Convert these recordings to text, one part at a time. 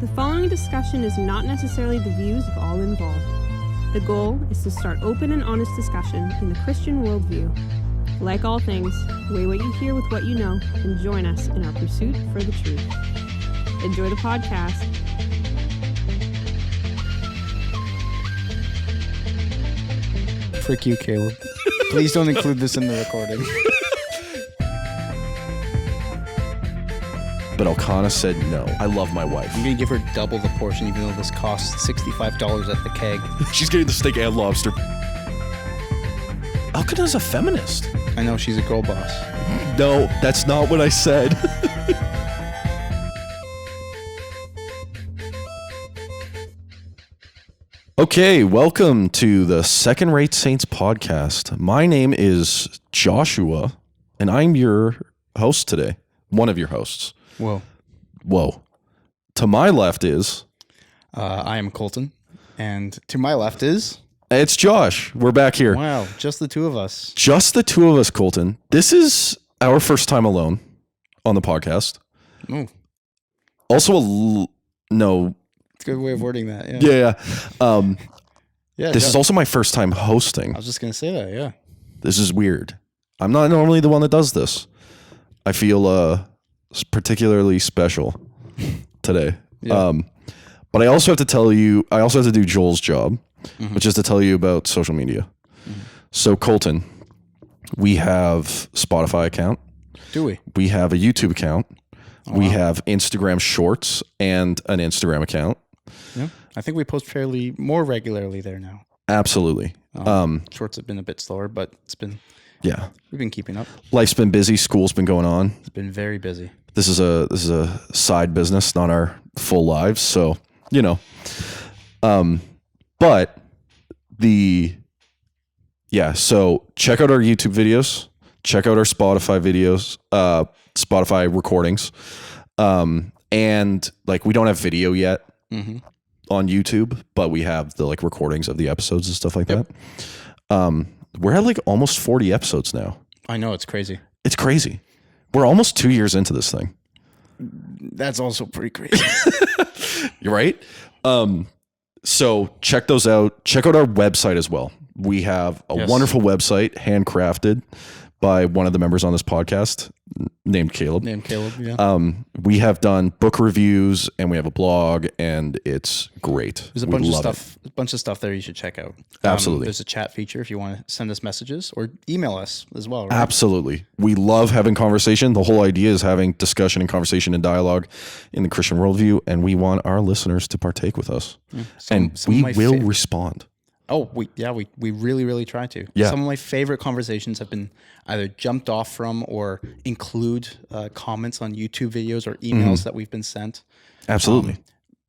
The following discussion is not necessarily the views of all involved. The goal is to start open and honest discussion in the Christian worldview. Like all things, weigh what you hear with what you know and join us in our pursuit for the truth. Enjoy the podcast. Frick you, Caleb. Please don't include this in the recording. But Elkanah said no. I love my wife. I'm going to give her double the portion, even though this costs $65 at the keg. She's getting the steak and lobster. Elkanah's a feminist. I know, she's a girl boss. No, that's not what I said. Okay, welcome to the Second Rate Saints podcast. My name is Joshua, and I'm your host today. One of your hosts. Whoa. To my left is... I am Colton, and to my left is... It's Josh. We're back here. Wow, just the two of us. Just the two of us, Colton. This is our first time alone on the podcast. Oh. Also, no... It's a good way of wording that, yeah. This is also my first time hosting. I was just going to say that, yeah. This is weird. I'm not normally the one that does this. I feel particularly special today. Yeah. But I also have to tell you, I also have to do Joel's job, which is to tell you about social media. So Colton, we have Spotify account. Do we? We have a YouTube account. Oh, we wow. have Instagram Shorts and an Instagram account. Yeah. I think we post fairly more regularly there now. Absolutely. Shorts have been a bit slower, but it's been... Yeah. We've been keeping up. Life's been busy. School's been going on. It's been very busy. This is a side business, not our full lives. So, but so check out our YouTube videos, check out our Spotify videos, Spotify recordings. And like, we don't have video yet on YouTube, but we have the like recordings of the episodes and stuff like that. We're at like almost 40 episodes now. I know, it's crazy. It's crazy. We're almost 2 years into this thing. That's also pretty crazy. You're right. So check those out. Check out our website as well. We have a wonderful website, handcrafted by one of the members on this podcast named Caleb. Yeah. We have done book reviews and we have a blog, and it's great. There's a bunch of stuff there you should check out. Absolutely. There's a chat feature if you want to send us messages or email us as well, right? Absolutely. We love having conversation. The whole idea is having discussion and conversation and dialogue in the Christian worldview, and we want our listeners to partake with us. We will respond. Oh, we really, really try to. Yeah. Some of my favorite conversations have been either jumped off from or include comments on YouTube videos or emails that we've been sent. Absolutely.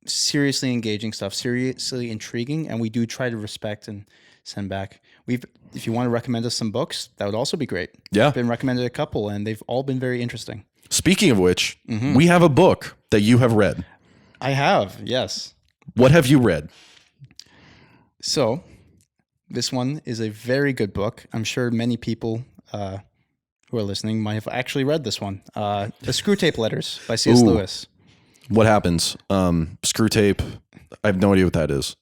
Seriously engaging stuff, seriously intriguing, and we do try to respect and send back. If you want to recommend us some books, that would also be great. Yeah. I've been recommended a couple, and they've all been very interesting. Speaking of which, we have a book that you have read. I have, yes. What have you read? So, this one is a very good book. I'm sure many people who are listening might have actually read this one. The Screwtape Letters by C.S. Lewis. What happens? Screwtape. I have no idea what that is.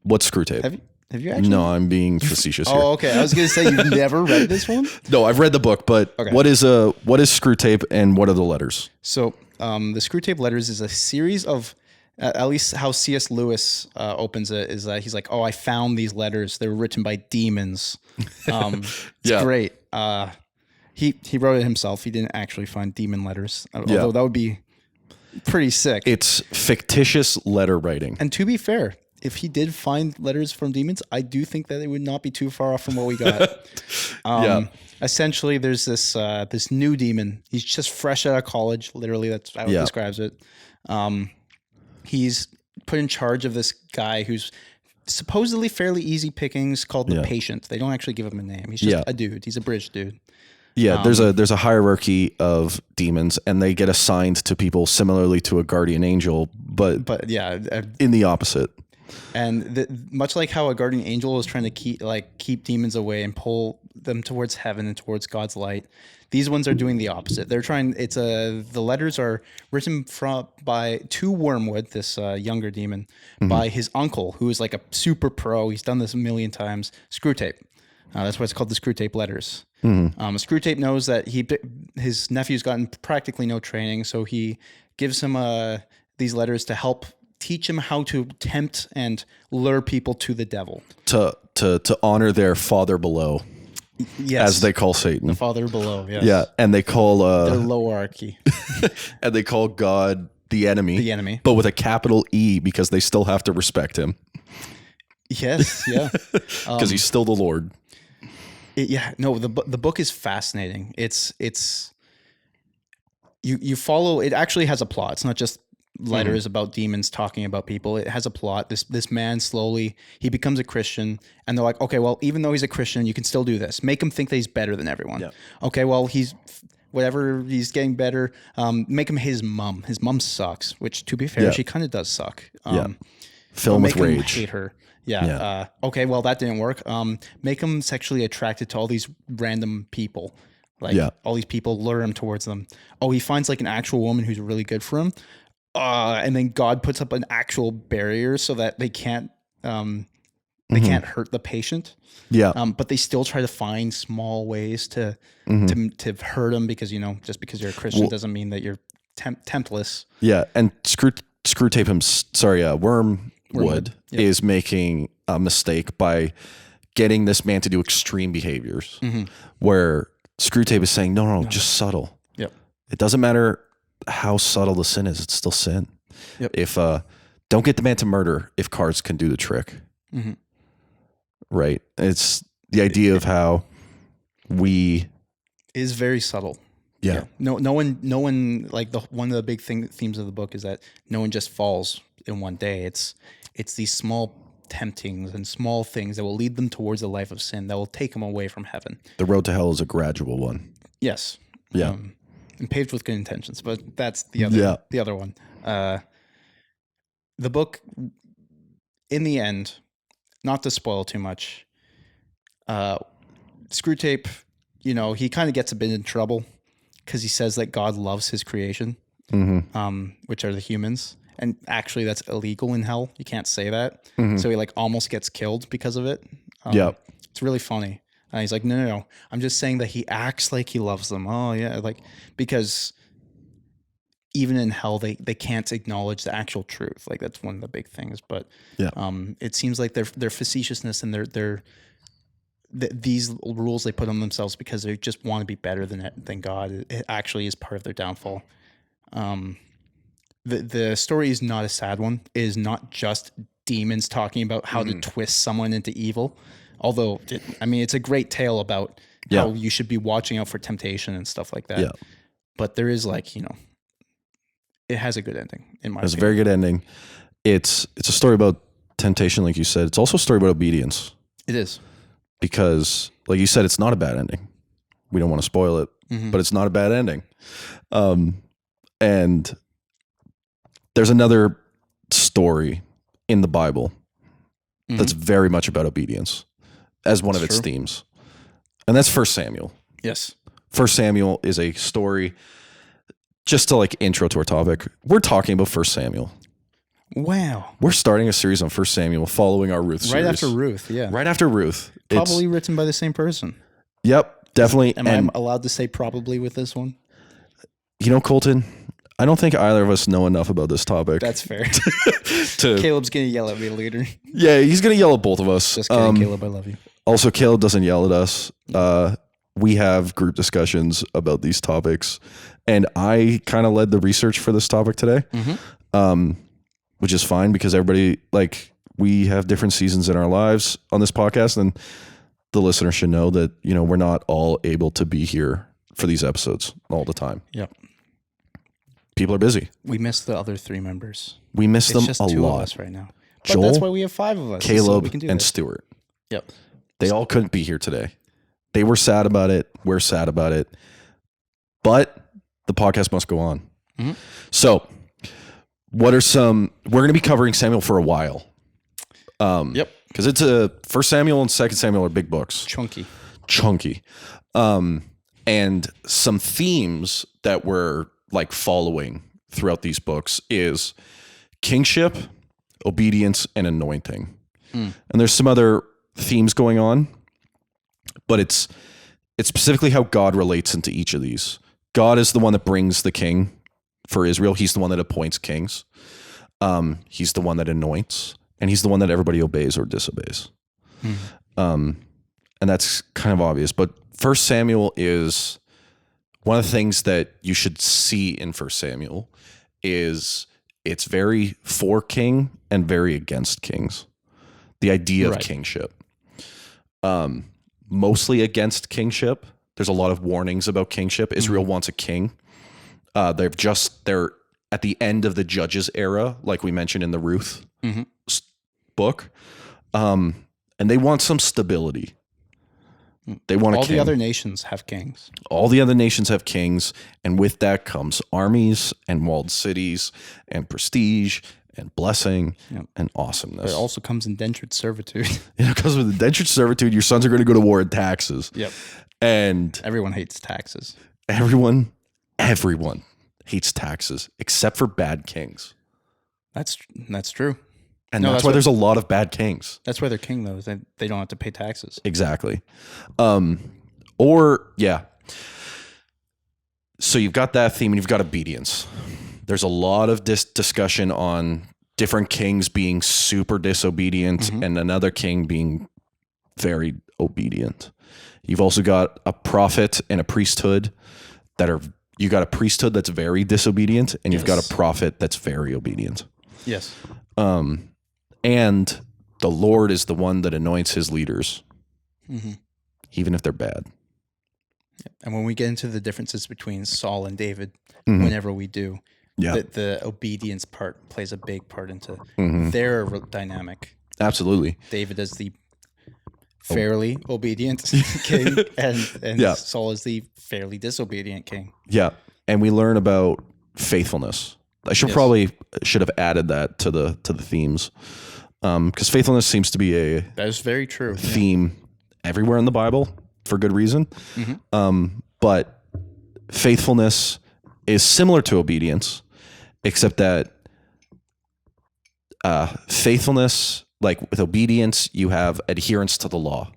What's Screwtape? Have you actually? No, I'm being facetious here. Oh, okay. I was going to say you've never read this one? No, I've read the book, but okay. What is Screwtape and what are the letters? So, the Screwtape Letters is a series of... at least how C.S. Lewis opens it is that he's like, I found these letters. They were written by demons. It's great. He wrote it himself. He didn't actually find demon letters, although that would be pretty sick. It's fictitious letter writing. And to be fair, if he did find letters from demons, I do think that it would not be too far off from what we got. Essentially, there's this new demon. He's just fresh out of college. Literally, that's how he describes it. He's put in charge of this guy who's supposedly fairly easy pickings called the Patient. They don't actually give him a name. He's just a dude. He's a bridge dude. Yeah, there's a hierarchy of demons, and they get assigned to people similarly to a guardian angel, but yeah, in the opposite. And much like how a guardian angel is trying to keep demons away and pull them towards heaven and towards God's light, these ones are doing the opposite. They're trying. The letters are written to Wormwood, this younger demon, by his uncle, who is like a super pro. He's done this a million times. Screwtape. That's why it's called the Screwtape letters. Screwtape knows that his nephew's gotten practically no training, so he gives him these letters to help teach him how to tempt and lure people to the devil. To honor their father below. Yes. As they call Satan. The father below, yes. Yeah, and they call... the lowerarchy. And they call God the enemy. The enemy. But with a capital E, because they still have to respect him. Yes, yeah. Because he's still the Lord. The book is fascinating. You follow... It actually has a plot. It's not just letters about demons talking about people. It has a plot. This man slowly, he becomes a Christian, and they're like, okay, well, even though he's a Christian, you can still do this. Make him think that he's better than everyone. Yeah. Okay, well, he's getting better. Make him his mom. His mom sucks, which, to be fair, she kind of does suck. Fill him with rage. Him hate her. Yeah. Okay, well, that didn't work. Make him sexually attracted to all these random people. All these people, lure him towards them. Oh, he finds like an actual woman who's really good for him. And then God puts up an actual barrier so that they can't can't hurt the patient. Yeah. But they still try to find small ways to hurt him because, just because you're a Christian doesn't mean that you're temptless. Yeah. And Wormwood is making a mistake by getting this man to do extreme behaviors where Screwtape is saying, no, just subtle. Yep. It doesn't matter how subtle the sin is, it's still sin. Yep. If don't get the man to murder if cards can do the trick. Right. It's the idea of how we is very subtle. Yeah. No one like one of the big themes of the book is that no one just falls in one day. It's these small temptings and small things that will lead them towards a life of sin that will take them away from heaven. The road to hell is a gradual one. Yes. Yeah. And paved with good intentions, but that's the other one. The book, in the end, not to spoil too much, Screwtape, he kind of gets a bit in trouble because he says that God loves his creation, which are the humans, and actually that's illegal in hell. You can't say that. So he almost gets killed because of it. It's really funny. And he's like, no. I'm just saying that he acts like he loves them. Oh, yeah. Because even in hell, they can't acknowledge the actual truth. That's one of the big things. But it seems like their facetiousness and these rules they put on themselves because they just want to be better than God. It actually is part of their downfall. The story is not a sad one. It is not just demons talking about how to twist someone into evil. Although, it's a great tale about how you should be watching out for temptation and stuff like that. Yeah. But there is it has a good ending in my opinion. It's a very good ending. It's a story about temptation, like you said. It's also a story about obedience. It is. Because, like you said, it's not a bad ending. We don't want to spoil it, but it's not a bad ending. And there's another story in the Bible that's very much about obedience as one of its themes. And that's 1 Samuel. Yes. 1 Samuel is a story, just to intro to our topic. We're talking about 1 Samuel. Wow. We're starting a series on 1 Samuel following our Ruth series. Right after Ruth, yeah. Right after Ruth. Probably written by the same person. Yep, definitely. Am I allowed to say probably with this one? Colton, I don't think either of us know enough about this topic. That's fair. Caleb's going to yell at me later. Yeah, he's going to yell at both of us. Just kidding, Caleb, I love you. Also, Caleb doesn't yell at us. We have group discussions about these topics, and I kind of led the research for this topic today, which is fine because everybody, we have different seasons in our lives on this podcast, and the listener should know that, we're not all able to be here for these episodes all the time. Yep. People are busy. We miss the other 3 members. We miss them a lot. It's just 2 of us right now. But Joel, that's why we have 5 of us. Caleb, and Stuart. Yep. They all couldn't be here today. They were sad about it. We're sad about it. But the podcast must go on. So, we're going to be covering Samuel for a while. Yep. Because it's a First Samuel and Second Samuel are big books. Chunky. And some themes that we're like following throughout these books is kingship, obedience, and anointing. And there's some other themes going on, but it's specifically how God relates into each of these. God is the one that brings the king for Israel. He's the one that appoints kings. He's the one that anoints, and he's the one that everybody obeys or disobeys. And that's kind of obvious, but First Samuel is one of the things that you should see in First Samuel is it's very for king and very against kings. The idea of kingship. Mostly against kingship. There's a lot of warnings about kingship. Israel wants a king. They're at the end of the Judges era, like we mentioned in the Ruth book. And they want some stability. They want all the other nations have kings. All the other nations have kings, and with that comes armies and walled cities and prestige and blessing and awesomeness. But it also comes indentured servitude. It comes with indentured servitude. Your sons are going to go to war and taxes. Yep. And everyone hates taxes. Everyone hates taxes except for bad kings. That's true. And that's why there's a lot of bad kings. That's why they're king, though. They don't have to pay taxes. Exactly. So you've got that theme and you've got obedience. There's a lot of discussion on different kings being super disobedient and another king being very obedient. You've also got a prophet and a priesthood you got a priesthood that's very disobedient, and you've got a prophet that's very obedient. Yes. And the Lord is the one that anoints his leaders, even if they're bad. And when we get into the differences between Saul and David, whenever we do, the obedience part plays a big part into their dynamic. Absolutely. David is the fairly obedient king, and Saul is the fairly disobedient king. Yeah. And we learn about faithfulness. I should have added that to the themes. Because faithfulness seems to be that is very true theme everywhere in the Bible for good reason. But faithfulness is similar to obedience, except that faithfulness, like with obedience, you have adherence to the law,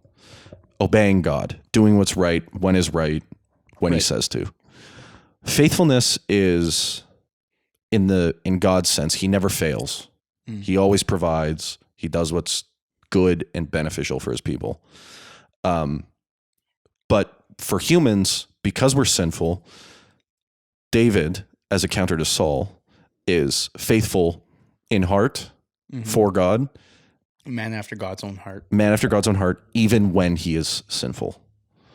obeying God, doing what's right when he says to. Faithfulness is in God's sense, he never fails. He always provides. He does what's good and beneficial for his people. But for humans, because we're sinful, David, as a counter to Saul, is faithful in heart for God. Man after God's own heart. Man after God's own heart, even when he is sinful.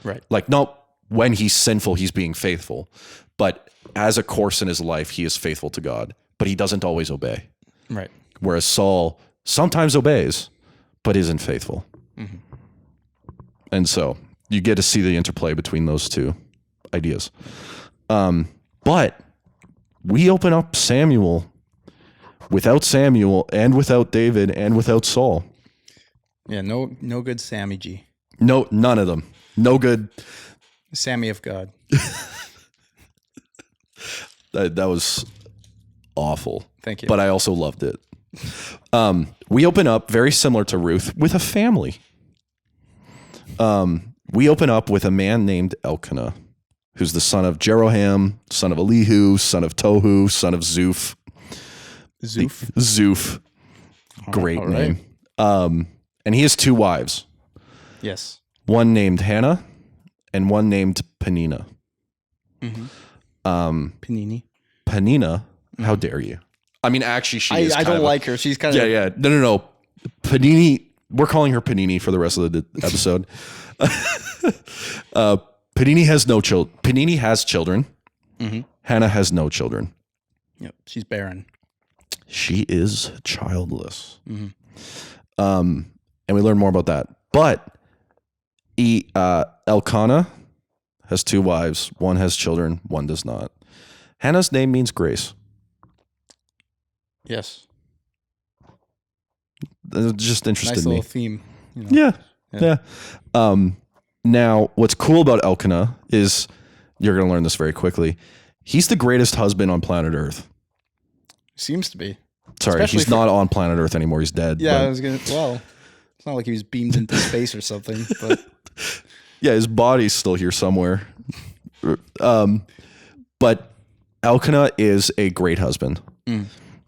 Right. Like, not when he's sinful, he's being faithful. But as a course in his life, he is faithful to God. But he doesn't always obey. Right. Whereas Saul sometimes obeys, but isn't faithful. And so you get to see the interplay between those two ideas. But we open up Samuel without Samuel and without David and without Saul. Yeah, no good Sammy G. No, none of them. No good. Sammy of God. That was awful. Thank you. But I also loved it. We open up very similar to Ruth with a family. We open up with a man named Elkanah, who's the son of Jeroham, son of Elihu, son of Tohu, son of Zuph. Zuph. Great name. And he has two wives. Yes. One named Hannah and one named Peninnah. Panini. Peninnah, how dare you? I mean, actually, she is. I don't like her. She's kind of. Yeah. No. Panini. We're calling her Panini for the rest of the episode. Panini has no children. Panini has children. Hannah has no children. Yep. She's barren. She is childless. And we learn more about that. But Elkanah has two wives. One has children. One does not. Hannah's name means grace. Yes. just interested Nice in me. little theme. You know? Yeah. Now, what's cool about Elkanah is you're going to learn this very quickly. He's the greatest husband on planet Earth. Seems to be. Sorry, Especially he's not on planet Earth anymore. He's dead. Yeah, but- I was gonna. Well, it's not like he was beamed into space or something. But yeah, his body's still here somewhere. But Elkanah is a great husband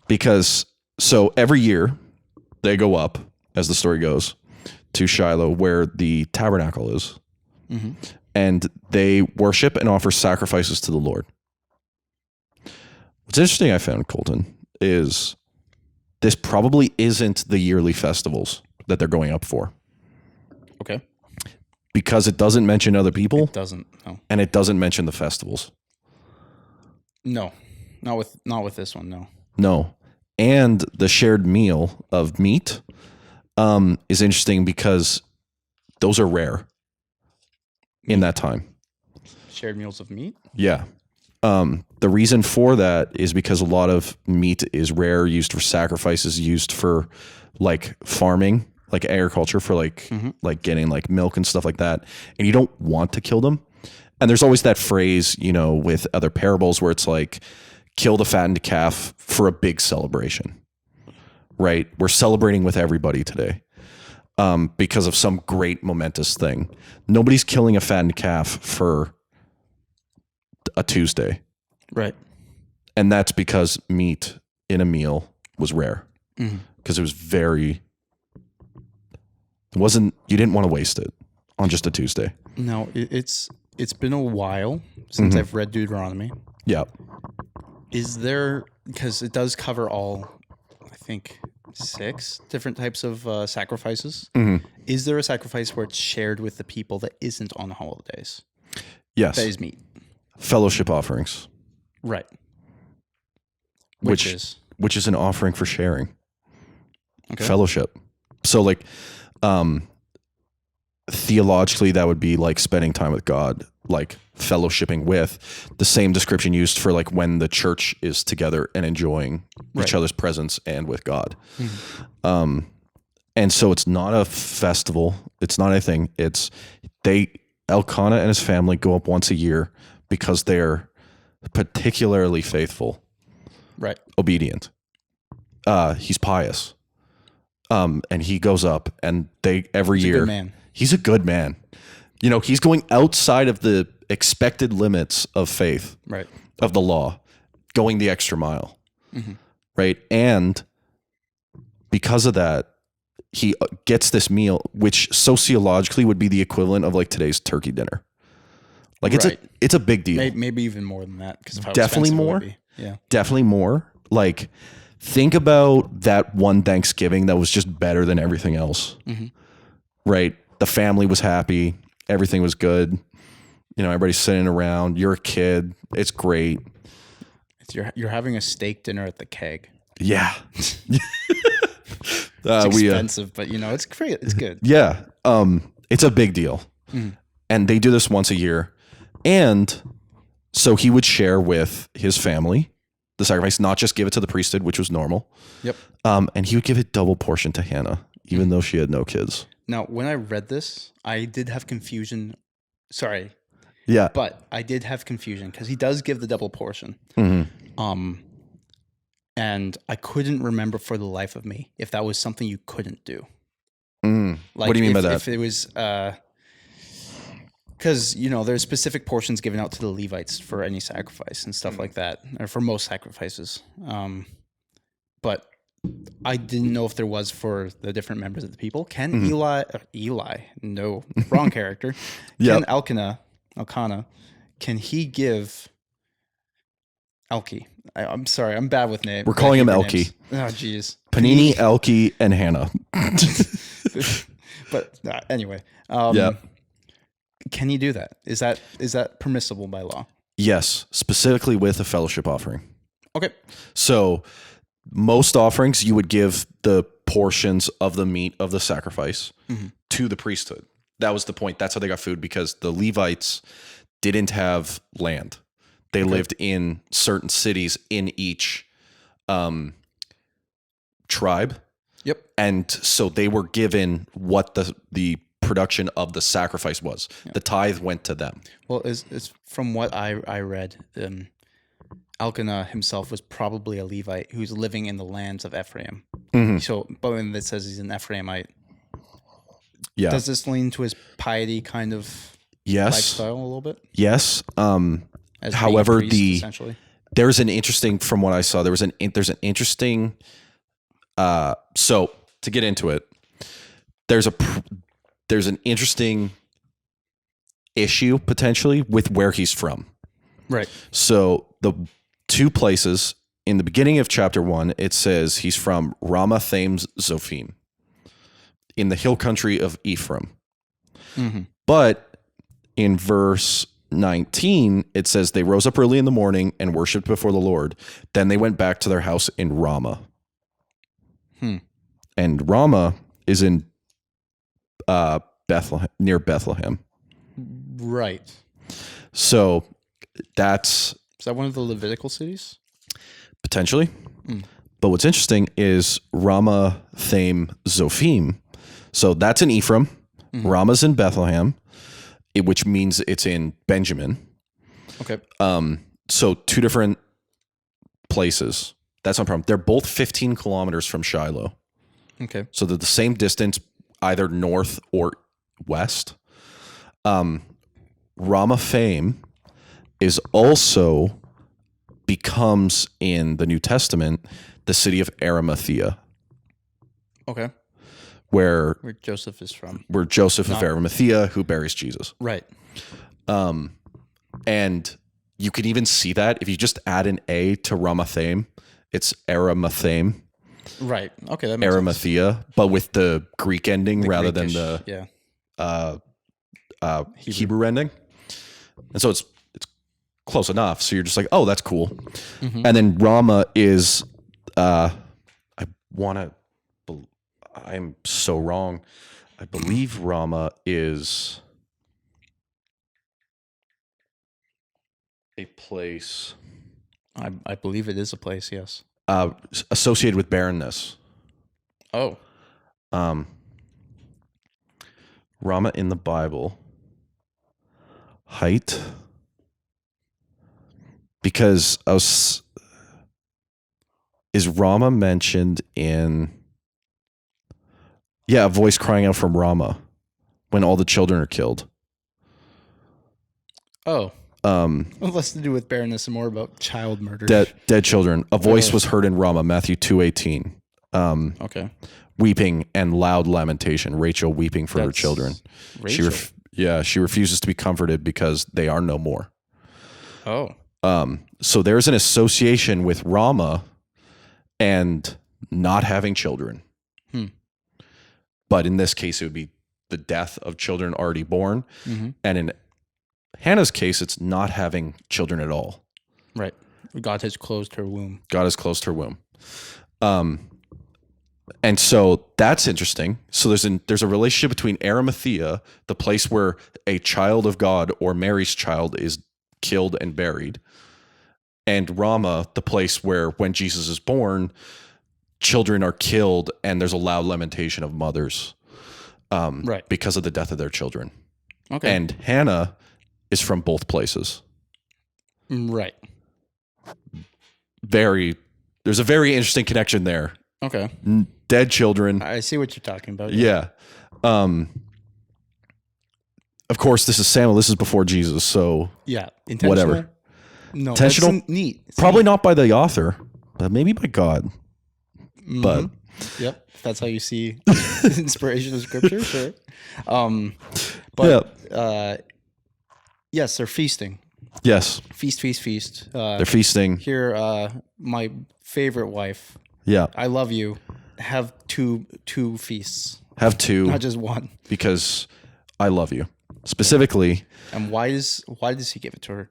because so every year they go up, as the story goes, to Shiloh where the tabernacle is, and they worship and offer sacrifices to the Lord. What's interesting I found, Colton, is this probably isn't the yearly festivals that they're going up for. okay, Because it doesn't mention other people. it doesn't. No, And it doesn't mention the festivals. no, not with this one. No. No. And the shared meal of meat is interesting because those are rare in that time. Shared meals of meat. Yeah. The reason for that is because a lot of meat is rare, used for sacrifices, used for like farming, like agriculture, for like getting like milk and stuff like that. And you don't want to kill them. And there's always that phrase, you know, with other parables where it's like, kill the fattened calf for a big celebration, right? We're celebrating with everybody today because of some great momentous thing. Nobody's killing a fattened calf for a Tuesday. Right. And that's because meat in a meal was rare because it was you didn't want to waste it on just a Tuesday. No, it's been a while since I've read Deuteronomy. Yeah. Is there, because it does cover all, I think, 6 different types of sacrifices. Is there a sacrifice where it's shared with the people that isn't on the holidays? Yes. That is meat. Fellowship offerings. Right. Which is an offering for sharing. Okay. Fellowship. So like theologically that would be like spending time with God, like fellowshipping with, the same description used for like when the church is together and enjoying each other's presence and with God. And so it's not a festival. It's not anything. It's Elkanah and his family go up once a year because they're particularly faithful, right, obedient. He's pious. And he goes up and every year, good man. He's a good man. You know, he's going outside of the expected limits of faith, right, of the law, going the extra mile, right? And because of that, he gets this meal, which sociologically would be the equivalent of like today's turkey dinner. Like it's a big deal. Maybe even more than that because of how Definitely expensive it more. would be. Yeah, definitely more. Like, think about that one Thanksgiving that was just better than everything else, right? The family was happy. Everything was good. You know, everybody's sitting around. You're a kid. It's great. You're having a steak dinner at the Keg. Yeah. It's expensive, but you know, it's great. It's good. Yeah. It's a big deal. And they do this once a year. And so he would share with his family the sacrifice, not just give it to the priesthood, which was normal. Yep. And he would give it double portion to Hannah, even though she had no kids. Now, when I read this, I did have confusion. Sorry. Yeah. But I did have confusion because he does give the double portion. And I couldn't remember for the life of me if that was something you couldn't do. Like, what do you mean by that? If it was, because, you know, there's specific portions given out to the Levites for any sacrifice and stuff like that, or for most sacrifices. But I didn't know if there was for the different members of the people. Can no, wrong character. Can Elkanah, can he give Elkie? I'm sorry, I'm bad with names. We're calling him Elkie. Oh, jeez. Panini, Elkie, and Hannah. But anyway, can he do that? Is that permissible by law? Yes, specifically with a fellowship offering. Okay. So most offerings, you would give the portions of the meat of the sacrifice to the priesthood. That was the point. That's how they got food, because the Levites didn't have land. They lived in certain cities in each tribe. Yep. And so they were given what the production of the sacrifice was. The tithe went to them. Well, it's from what I read, Elkanah himself was probably a Levite who's living in the lands of Ephraim. So, but when it says he's an Ephraimite, does this lean to his piety kind of lifestyle a little bit? Yes. As However, being a priest, essentially? There's an interesting, from what I saw, there's an interesting. So to get into it, there's an interesting issue potentially with where he's from. Right. So the two places in the beginning of chapter 1, it says he's from Ramathaim Zophim in the hill country of Ephraim. But in verse 19, it says they rose up early in the morning and worshiped before the Lord. Then they went back to their house in Ramah. And Ramah is in Bethlehem, near Bethlehem. Right. So Is that one of the Levitical cities? potentially. But what's interesting is Ramathaim Zophim. So that's in Ephraim. Ramah's in Bethlehem, which means it's in Benjamin. Okay. So two different places. That's no problem. They're both 15 kilometers from Shiloh. Okay. So they're the same distance, either north or west. Ramathaim is also becomes in the New Testament the city of Arimathea. Okay. Where Joseph is from. Where Joseph of Arimathea, who buries Jesus. Right. And you can even see that if you just add an A to Ramathaim, it's Arimathaim. Right. Okay. That makes Arimathea, sense. but with the Greek ending rather than Greekish, the Hebrew ending. And so it's close enough. So you're just like, oh, that's cool. And then Ramah is, I'm so wrong. I believe Ramah is a place. I believe it is a place, yes. Associated with barrenness. Oh. Ramah in the Bible. Height. Because is Ramah mentioned in... Yeah, a voice crying out from Ramah when all the children are killed. Oh. Less to do with barrenness and more about child murder. Dead children. A voice was heard in Ramah, Matthew 2:18. Okay. Weeping and loud lamentation. Rachel weeping for her children. Rachel. She refuses to be comforted because they are no more. Oh. So there's an association with Ramah and not having children. But in this case, it would be the death of children already born. And in Hannah's case, it's not having children at all. Right. God has closed her womb. And so that's interesting. So there's a relationship between Arimathea, the place where a child of God or Mary's child is killed and buried, and Ramah, the place where when Jesus is born, children are killed and there's a loud lamentation of mothers because of the death of their children. Okay. And Hannah is from both places. Right. There's a very interesting connection there. Okay. Dead children. I see what you're talking about. Yeah. Of course, this is Samuel. This is before Jesus. So yeah. Intentional? Whatever. No. Intentional. That's neat. Probably not by the author, but maybe by God. But yep. If that's how you see inspiration of scripture, sure. Yes, they're feasting. Yes. Feast. They're feasting. Here, my favorite wife. Yeah. I love you. Have two feasts. Have two. Not just one. Because I love you. Specifically. And why does he give it to her?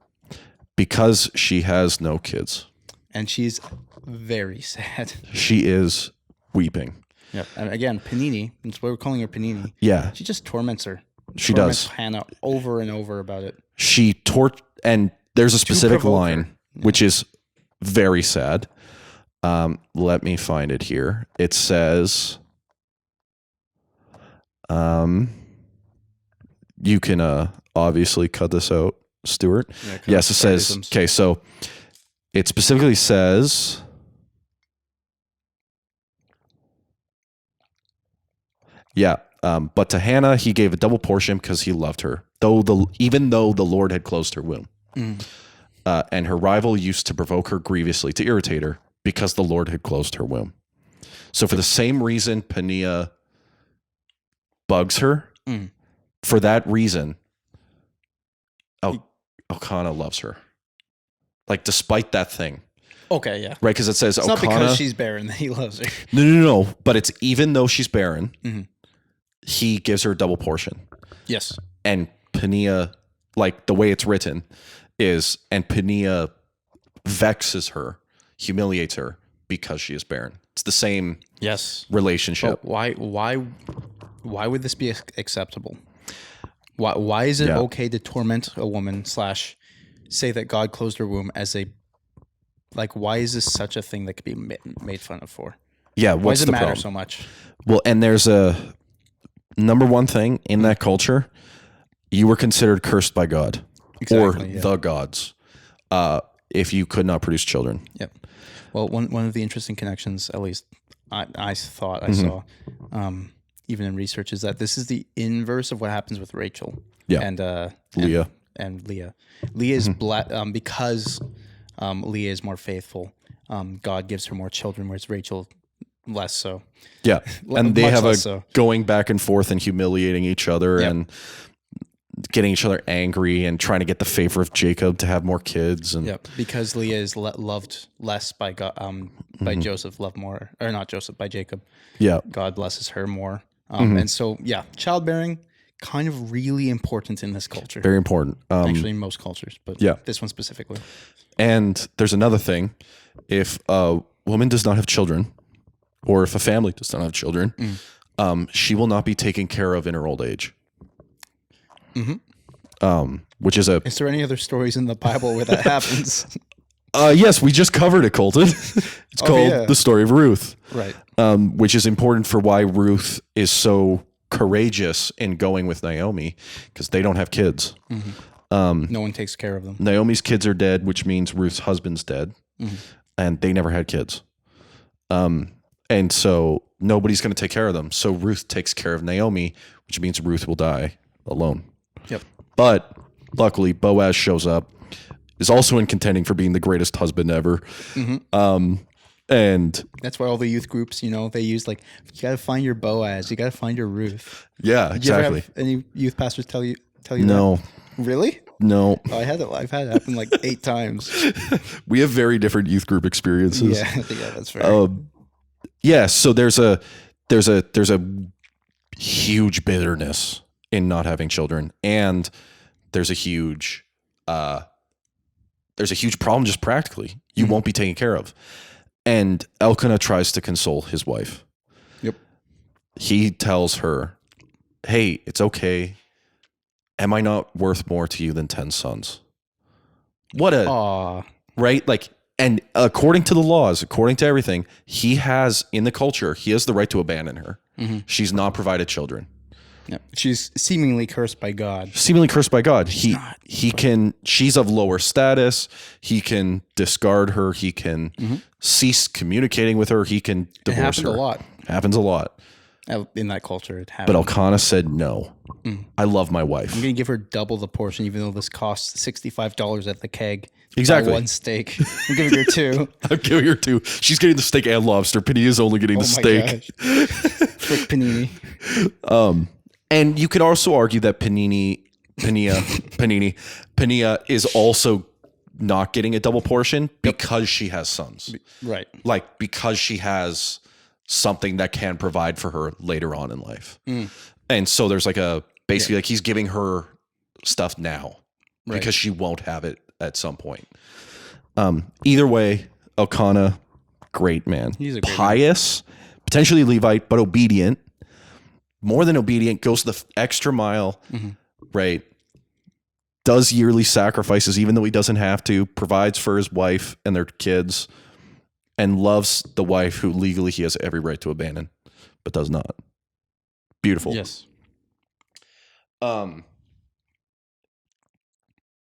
Because she has no kids. And she's very sad. She is weeping. Yep. And again, Panini, that's why we're calling her Panini. Yeah. She just torments her. She does. Hannah over and over about it. And there's a specific line, which is very sad. Let me find it here. It says, You can obviously cut this out, Stuart. Yeah, Yes, it says, isms. okay, so it specifically says, but to Hannah, he gave a double portion because he loved her, even though the Lord had closed her womb. And her rival used to provoke her grievously to irritate her because the Lord had closed her womb. So for the same reason Peninnah bugs her, for that reason, Elkanah loves her. Like, despite that thing. Okay, yeah. Right, because it says it's Elkanah. Not because she's barren that he loves her. No. But it's even though she's barren, he gives her a double portion. Yes. And Peninnah, like the way it's written, and Peninnah vexes her, humiliates her because she is barren. It's the same relationship. But why would this be acceptable? Why is it okay to torment a woman / say that God closed her womb as a, like, why is this such a thing that could be made fun of for? Yeah, why does it matter problem? So much? Well, and there's a number one thing in that culture, you were considered cursed by God or the gods if you could not produce children. Yep. Well, one of the interesting connections, at least I thought I saw, even in research, is that this is the inverse of what happens with Rachel and Leah. And Leah. Leah is because Leah is more faithful. God gives her more children, whereas Rachel less so. Yeah, and they have going back and forth and humiliating each other and getting each other angry and trying to get the favor of Jacob to have more kids. And because Leah is loved less by God, by Joseph, loved more, or not Joseph, by Jacob. Yeah, God blesses her more, and so childbearing kind of really important in this culture. Very important. Actually, in most cultures, but this one specifically. And there's another thing: if a woman does not have children, or if a family does not have children, she will not be taken care of in her old age. Which is Is there any other stories in the Bible where that happens? Yes, we just covered it, Colton. It's called The Story of Ruth. Right. Which is important for why Ruth is so courageous in going with Naomi, because they don't have kids. No one takes care of them. Naomi's kids are dead, which means Ruth's husband's dead. And they never had kids. And so nobody's going to take care of them. So Ruth takes care of Naomi, which means Ruth will die alone. Yep. But luckily, Boaz shows up, is also in contending for being the greatest husband ever. And that's why all the youth groups, they use like, you got to find your Boaz, you got to find your Ruth. Yeah, exactly. Did you ever have any youth pastors tell you no. that? Really? No. Oh, I've had it happen like 8 times. We have very different youth group experiences. Yeah, that's fair. So there's a huge bitterness in not having children, and there's a huge problem just practically. You won't be taken care of. And Elkanah tries to console his wife. Yep. He tells her, "Hey, it's okay. Am I not worth more to you than 10 sons?" Right? Like, and according to the laws, according to everything, he has in the culture, he has the right to abandon her. She's not provided children. Yeah. She's seemingly cursed by God. She's of lower status. He can discard her. He can cease communicating with her. He can divorce her. Happens a lot. In that culture, it happens. But Elkanah said, no, I love my wife. I'm going to give her double the portion, even though this costs $65 at the keg. Exactly. One steak. I'm giving her 2. I'm giving her 2. She's getting the steak and lobster. Peninnah's only getting the steak. Frick Panini. And you could also argue that Peninnah is also not getting a double portion because she has sons. Right. Like, because she has something that can provide for her later on in life. And so there's like basically like he's giving her stuff now because she won't have it at some point. Either way, Elkanah, great man. He's a great pious, potentially Levite, but obedient. More than obedient, goes the extra mile, right? Does yearly sacrifices, even though he doesn't have to, provides for his wife and their kids, and loves the wife who legally he has every right to abandon, but does not. Beautiful. Yes.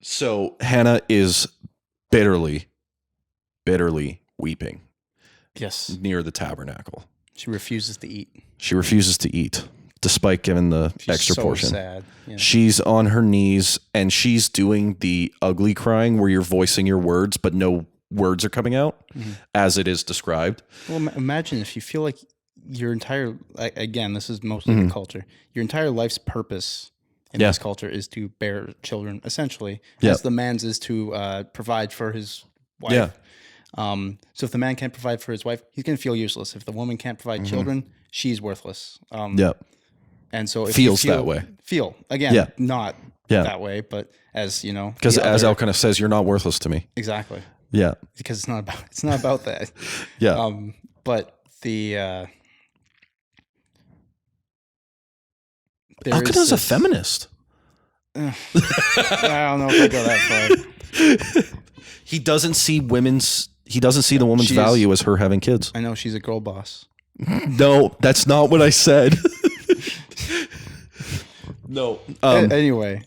So Hannah is bitterly weeping. Yes. Near the tabernacle. She refuses to eat. She refuses to eat, despite giving the extra so portion. Sad. Yeah. She's on her knees and she's doing the ugly crying where you're voicing your words, but no words are coming out as it is described. Well, imagine if you feel like your entire, again, this is mostly the culture, your entire life's purpose in this culture is to bear children, essentially, as the man's is to provide for his wife. Yeah. So if the man can't provide for his wife, he's going to feel useless. If the woman can't provide children, she's worthless. And so if feels you that way. Not that way, but as you know, because as El kind of says, you're not worthless to me. Exactly. Yeah. Because it's not about that. Yeah. But the Alcana's a feminist. I don't know if I go that far. He doesn't see the woman's value as her having kids. I know she's a girl boss. No, that's not what I said. No. Anyway,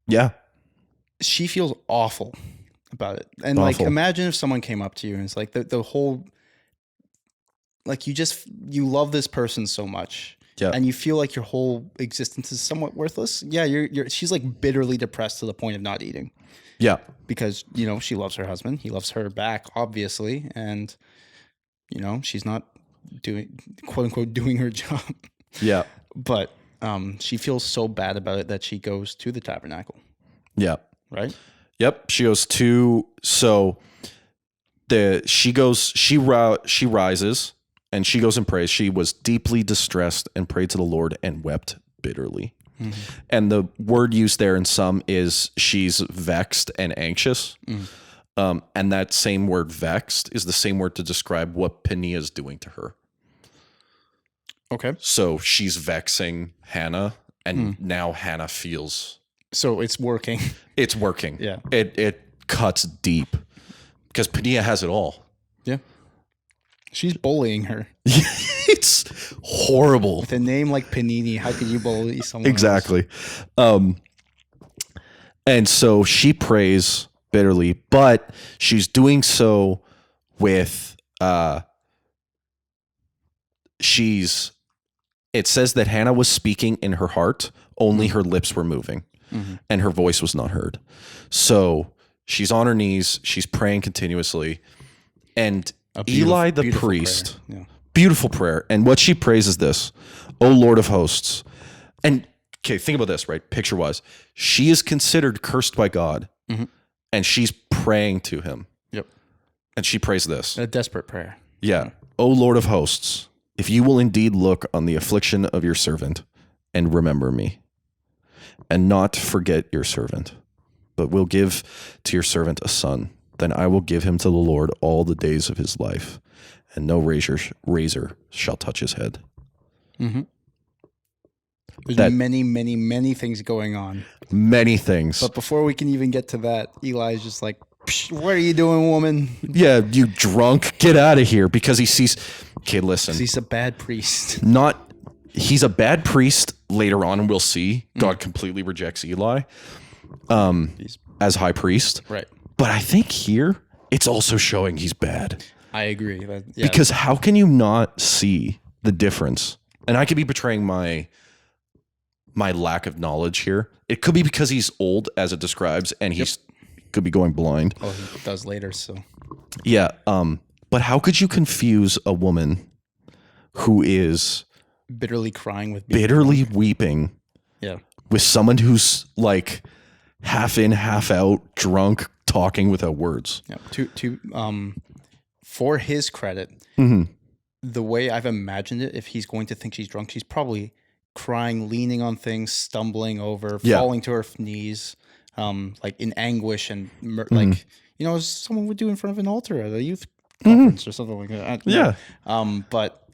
yeah. She feels awful about it. And like, imagine if someone came up to you and it's like the whole, like you love this person so much. Yeah. And you feel like your whole existence is somewhat worthless. Yeah. She's like bitterly depressed to the point of not eating. Yeah. Because, she loves her husband. He loves her back, obviously. And, she's not doing, quote unquote, doing her job. Yeah. But she feels so bad about it that she goes to the tabernacle. Yeah. Right? Yep. She goes to, she rises and she goes and prays. She was deeply distressed and prayed to the Lord and wept bitterly. Mm-hmm. And the word used there in some is she's vexed and anxious. Mm. And that same word vexed is the same word to describe what Peninnah is doing to her. Okay. So she's vexing Hannah and now Hannah feels. So it's working. It's working. Yeah. It cuts deep because Peninnah has it all. Yeah. She's bullying her. It's horrible. With a name like Panini, how could you bully someone exactly. And so she prays bitterly, but she's doing so with it says that Hannah was speaking in her heart, only her lips were moving and her voice was not heard. So she's on her knees, she's praying continuously, and Eli the priest, beautiful prayer. And what she prays is this: "O Lord of hosts." And okay, think about this, right? Picture wise, she is considered cursed by God and she's praying to him. Yep. And she prays this. A desperate prayer. Yeah. "O Lord of hosts, if you will indeed look on the affliction of your servant and remember me, and not forget your servant, but will give to your servant a son, then I will give him to the Lord all the days of his life, and no razor shall touch his head." Mm-hmm. There's many, many, many things going on. Many things. But before we can even get to that, Eli's just like, "What are you doing, woman?" Yeah, you drunk. Get out of here. Because he sees... Okay, listen. He's a bad priest. He's a bad priest later on, and we'll see. God completely rejects Eli as high priest. Right. But I think here, it's also showing he's bad. I agree. Because how can you not see the difference? And I could be betraying my lack of knowledge here. It could be because he's old, as it describes, and he's could be going blind. Oh, he does later, so. Yeah. But how could you confuse a woman who is bitterly crying with bitterly weeping with someone who's like half in, half out, drunk, talking without words? Yeah. For his credit, the way I've imagined it, if he's going to think she's drunk, she's probably crying, leaning on things, stumbling over, falling to her knees, like in anguish and like, as someone would do in front of an altar at a youth conference or something like that. Yeah. But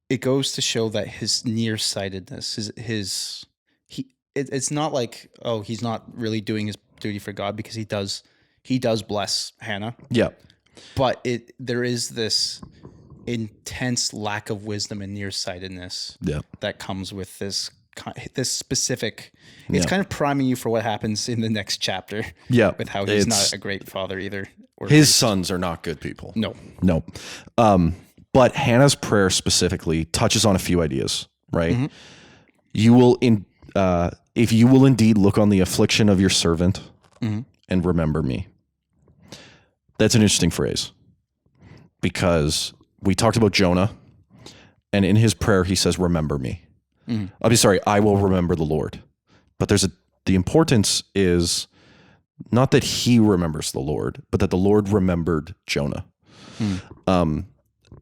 it goes to show that his nearsightedness, it's not like, oh, he's not really doing his duty for God, because he does bless Hannah. Yeah. But there is this intense lack of wisdom and nearsightedness that comes with this specific. It's kind of priming you for what happens in the next chapter. Yeah, with how he's not a great father either. Or his sons are not good people. No. But Hannah's prayer specifically touches on a few ideas, right? Mm-hmm. You will if you will indeed look on the affliction of your servant and remember me. That's an interesting phrase, because we talked about Jonah, and in his prayer he says, "Remember me." I will remember the Lord. But the importance is not that he remembers the Lord, but that the Lord remembered Jonah.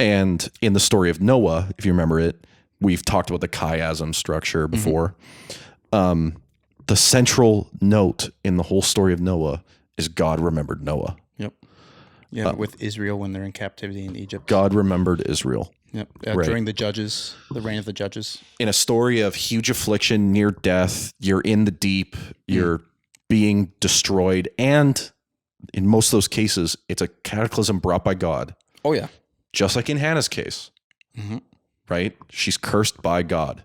And in the story of Noah, if you remember it, we've talked about the chiasm structure before. The central note in the whole story of Noah is God remembered Noah. Yep. Yeah, with Israel when they're in captivity in Egypt. God remembered Israel. Yep. During the reign of the judges. In a story of huge affliction, near death, you're in the deep, you're being destroyed, and in most of those cases, it's a cataclysm brought by God. Oh, yeah. Just like in Hannah's case, right? She's cursed by God.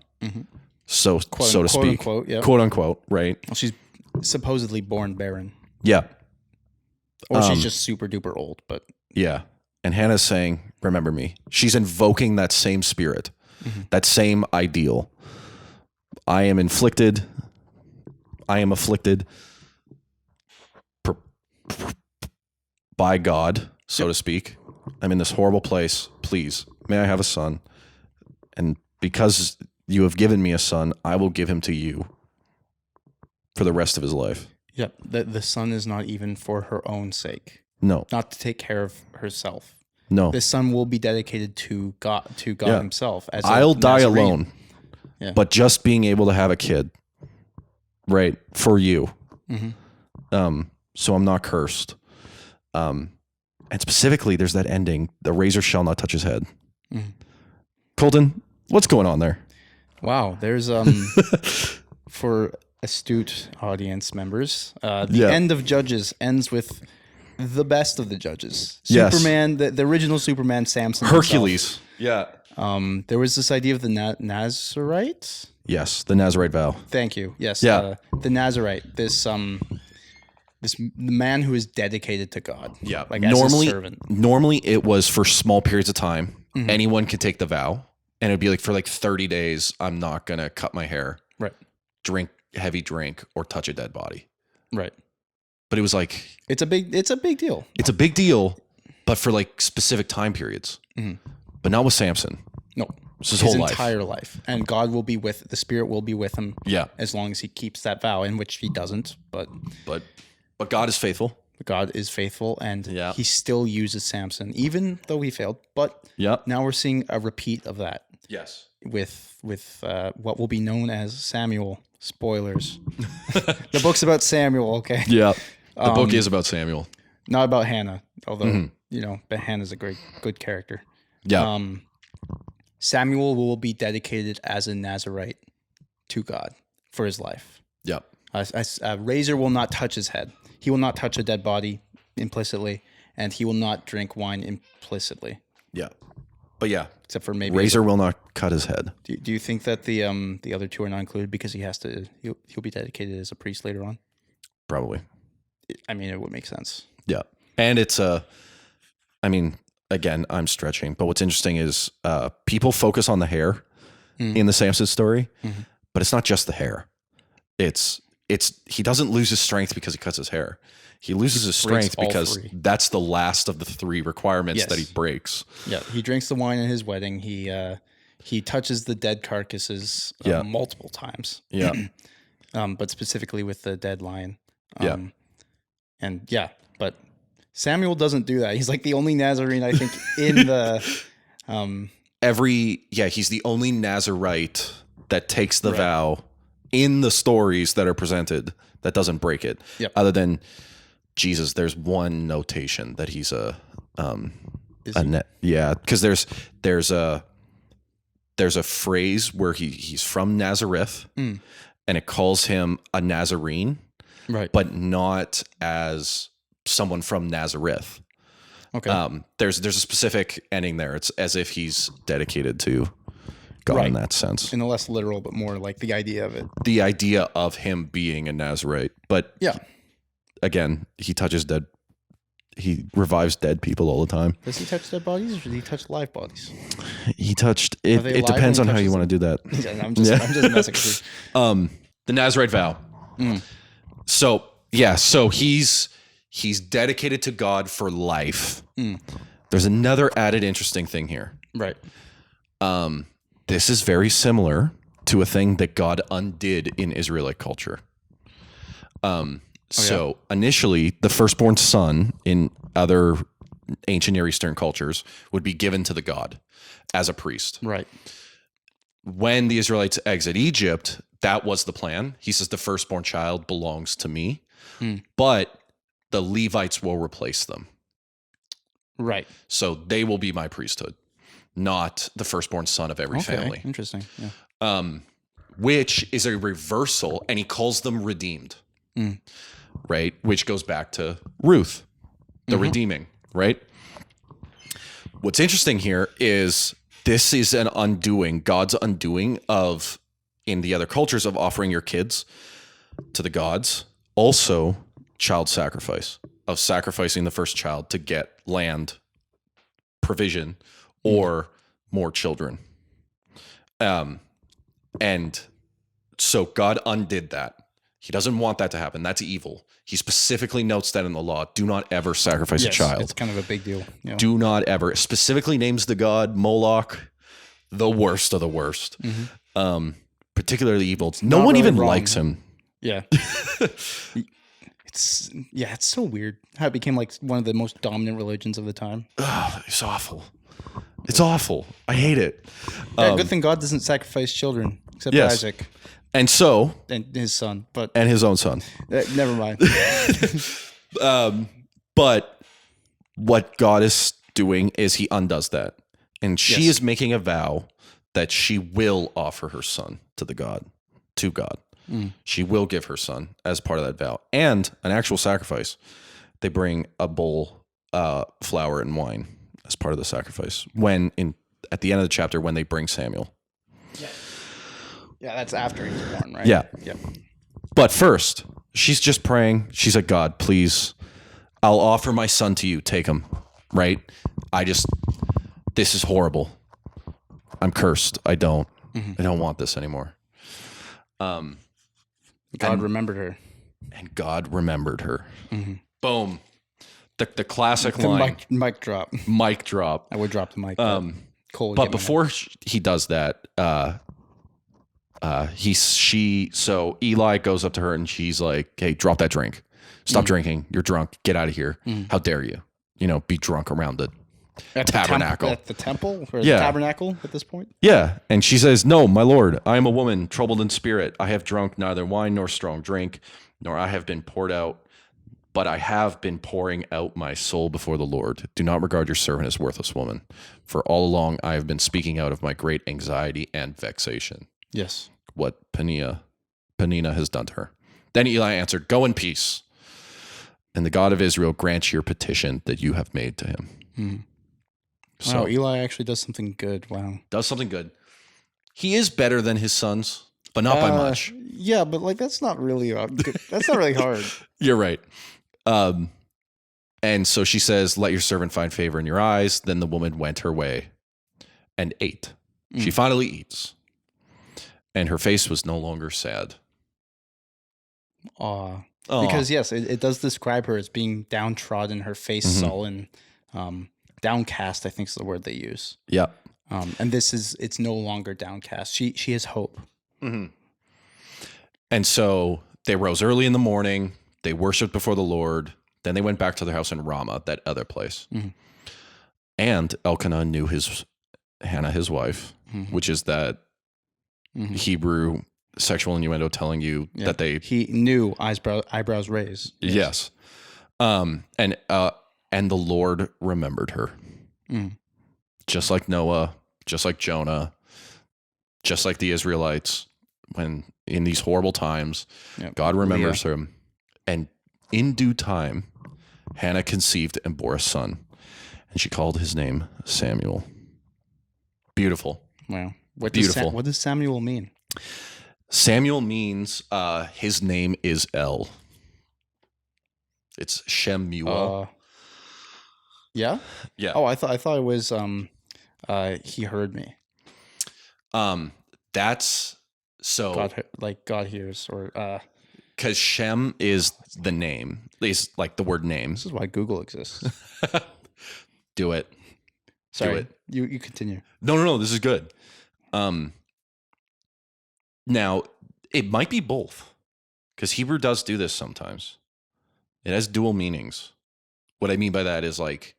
So to speak. Unquote, yeah. Quote unquote, right? Well, she's supposedly born barren. Yeah. Or she's just super duper old, but. Yeah. And Hannah's saying, remember me. She's invoking that same spirit, that same ideal. I am afflicted by God, so to speak. I'm in this horrible place. Please, may I have a son? And because you have given me a son, I will give him to you for the rest of his life. Yep. The son is not even for her own sake. No. Not to take care of herself. No. The son will be dedicated to God himself. I'll die alone. Yeah. But just being able to have a kid, right, for you. So I'm not cursed. And specifically, there's that ending, the razor shall not touch his head. Colton, what's going on there? Wow. There's, for astute audience members, the end of Judges ends with the best of the judges. Superman, the original Superman, Samson. Hercules. Himself. Yeah. There was this idea of the Nazarite. Yes, the Nazarite vow. Thank you. Yes. Yeah. The Nazarite. This man who is dedicated to God. Yeah. Like as his servant. Normally it was for small periods of time. Anyone could take the vow, and it'd be like for like 30 days, I'm not going to cut my hair. Right. Drink heavy drink or touch a dead body. Right. But it was like it's a big deal. It's a big deal, but for like specific time periods. But not with Samson. No. His whole entire life. And God will be the Spirit will be with him. Yeah. As long as he keeps that vow, in which he doesn't. But God is faithful. God is faithful, and he still uses Samson, even though he failed. But now we're seeing a repeat of that. Yes. With what will be known as Samuel. Spoilers. The book's about Samuel, okay? Yeah. The book is about Samuel. Not about Hannah, although, but Hannah's a good character. Yeah. Samuel will be dedicated as a Nazarite to God for his life. Yeah. A razor will not touch his head. He will not touch a dead body implicitly, and he will not drink wine implicitly. Yeah. But yeah. Except for maybe razor will not cut his head. Do you think that the other two are not included because he'll be dedicated as a priest later on? Probably. I mean, it would make sense. Yeah. And it's again, I'm stretching, but what's interesting is people focus on the hair in the Samson story, but it's not just the hair. It's he doesn't lose his strength because he cuts his hair. He loses his strength because that's the last of the three requirements that he breaks. Yeah, he drinks the wine at his wedding. He touches the dead carcasses multiple times. Yeah. But specifically with the dead lion. But Samuel doesn't do that. He's like the only Nazarene, I think, in the he's the only Nazarite that takes the vow in the stories that are presented that doesn't break it. Yep. Other than Jesus, there's one notation that he's because there's a phrase where he's from Nazareth and it calls him a Nazarene, right? But not as someone from Nazareth. Okay. There's a specific ending there. It's as if he's dedicated to God in that sense. In a less literal, but more like the idea of it. The idea of him being a Nazarite. But yeah, again, he revives dead people all the time. Does he touch dead bodies or does he touch live bodies? He touched it. It depends on how you want to do that. I'm just messing with you. The Nazarite vow. So he's dedicated to God for life. There's another added interesting thing here. Right. This is very similar to a thing that God undid in Israelite culture. So initially, the firstborn son in other ancient Near Eastern cultures would be given to the god as a priest. Right. When the Israelites exit Egypt, that was the plan. He says the firstborn child belongs to me, but the Levites will replace them. Right. So they will be my priesthood, not the firstborn son of every family. Interesting. Yeah. Which is a reversal, and he calls them redeemed, right? Which goes back to Ruth, the redeeming, right? What's interesting here is this is an undoing, God's undoing of, in the other cultures, of offering your kids to the gods. Also, child sacrifice, of sacrificing the first child to get land, provision, or more children. And so God undid that. He doesn't want that to happen. That's evil. He specifically notes that in the law. Do not ever sacrifice a child. It's kind of a big deal. Yeah. Do not ever. Specifically names the god Moloch, the worst of the worst. Particularly evil. No one really even wrong. likes him. Yeah. It's so weird how it became like one of the most dominant religions of the time. Oh, it's awful. It's awful. I hate it. Yeah, good thing God doesn't sacrifice children except Yes. Isaac And so, and his son. But and his own son. never mind. But what God is doing is he undoes that. And she is making a vow that she will offer her son to God. She will give her son as part of that vow. And an actual sacrifice. They bring a bowl, flour and wine as part of the sacrifice. At the end of the chapter, when they bring Samuel. Yeah, that's after he's born, right? Yeah. Yep. But first, she's just praying. She's like, God, please, I'll offer my son to you. Take him, right? This is horrible. I'm cursed. I don't want this anymore. God remembered her. And God remembered her. Boom. The classic line. Mic drop. Mic drop. I would drop the mic. Cole would But get my before he does that, so Eli goes up to her and she's like, hey, drop that drink. Stop drinking. You're drunk. Get out of here. How dare you? Be drunk around the tabernacle. At the temple? Or Yeah. the tabernacle at this point? Yeah. And she says, no, my Lord, I am a woman troubled in spirit. I have drunk neither wine nor strong drink, nor I have been poured out, but I have been pouring out my soul before the Lord. Do not regard your servant as worthless woman, for all along I have been speaking out of my great anxiety and vexation. Yes. What Peninnah has done to her. Then Eli answered, go in peace, and the God of Israel grant your petition that you have made to him. So Wow, Eli actually does something good. Wow. does something good. He is better than his sons, but not by much. Yeah, but like that's not really good. That's not really hard. You're right. And so she says, let your servant find favor in your eyes. Then the woman went her way and ate. She finally eats. And her face was no longer sad. Because yes, it does describe her as being downtrodden, her face sullen, downcast, I think is the word they use. Yeah. And it's no longer downcast. She has hope. And so they rose early in the morning. They worshiped before the Lord. Then they went back to their house in Ramah, that other place. And Elkanah knew Hannah, his wife, which is that Hebrew sexual innuendo telling you that he knew eyebrows raised. Yes. And the Lord remembered her. Just like Noah, just like Jonah, just like the Israelites, when in these horrible times, God remembers him. And in due time, Hannah conceived and bore a son. and she called his name Samuel. Beautiful. Wow. Beautiful. What does Samuel mean? Samuel means his name is El. It's Shemuel. Yeah? Yeah. Oh, I thought it was he heard me. That's so God hears, or because Shem is the name. Is like the word name. this is why Google exists. Do it. Sorry. Do it. You continue. No. This is good. Now it might be both, because Hebrew does do this sometimes. It has dual meanings. What I mean by that is like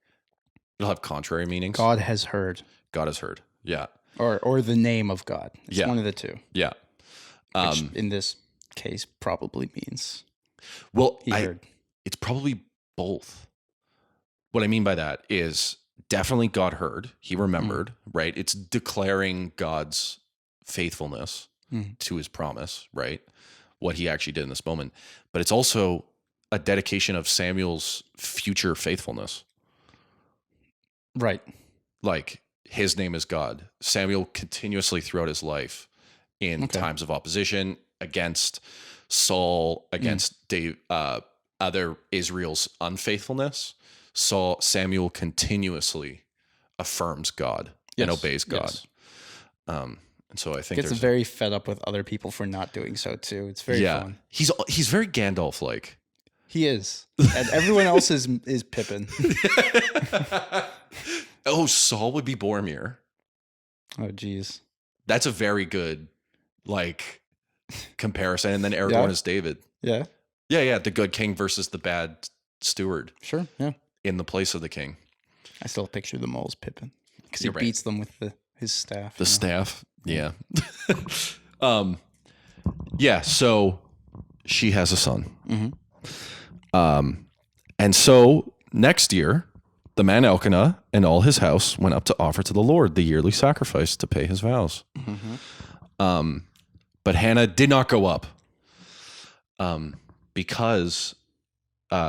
it'll have contrary meanings. God has heard. God has heard. Yeah. Or the name of God. It's Yeah. one of the two. Yeah. Which in this case probably means Well, he heard. It's probably both. What I mean by that is definitely God heard. He remembered, right? It's declaring God's faithfulness to his promise, right? What he actually did in this moment. But it's also a dedication of Samuel's future faithfulness. Right. Like his name is God. Samuel continuously throughout his life in times of opposition against Saul, against other Israel's unfaithfulness. Samuel continuously affirms God and obeys God. Yes. And so I think gets very fed up with other people for not doing so too. It's very fun. He's very Gandalf-like. He is. And everyone else is Pippin. Oh, Saul would be Boromir. Oh, geez. That's a very good comparison. And then Aragorn is David. Yeah. Yeah. The good king versus the bad steward. Sure. Yeah. In the place of the king. I still picture the mole as Pippin because he beats them with his staff. The staff. Yeah. Yeah. So she has a son. Mm-hmm. And so next year, the man Elkanah and all his house went up to offer to the Lord the yearly sacrifice to pay his vows. Mm-hmm. But Hannah did not go up because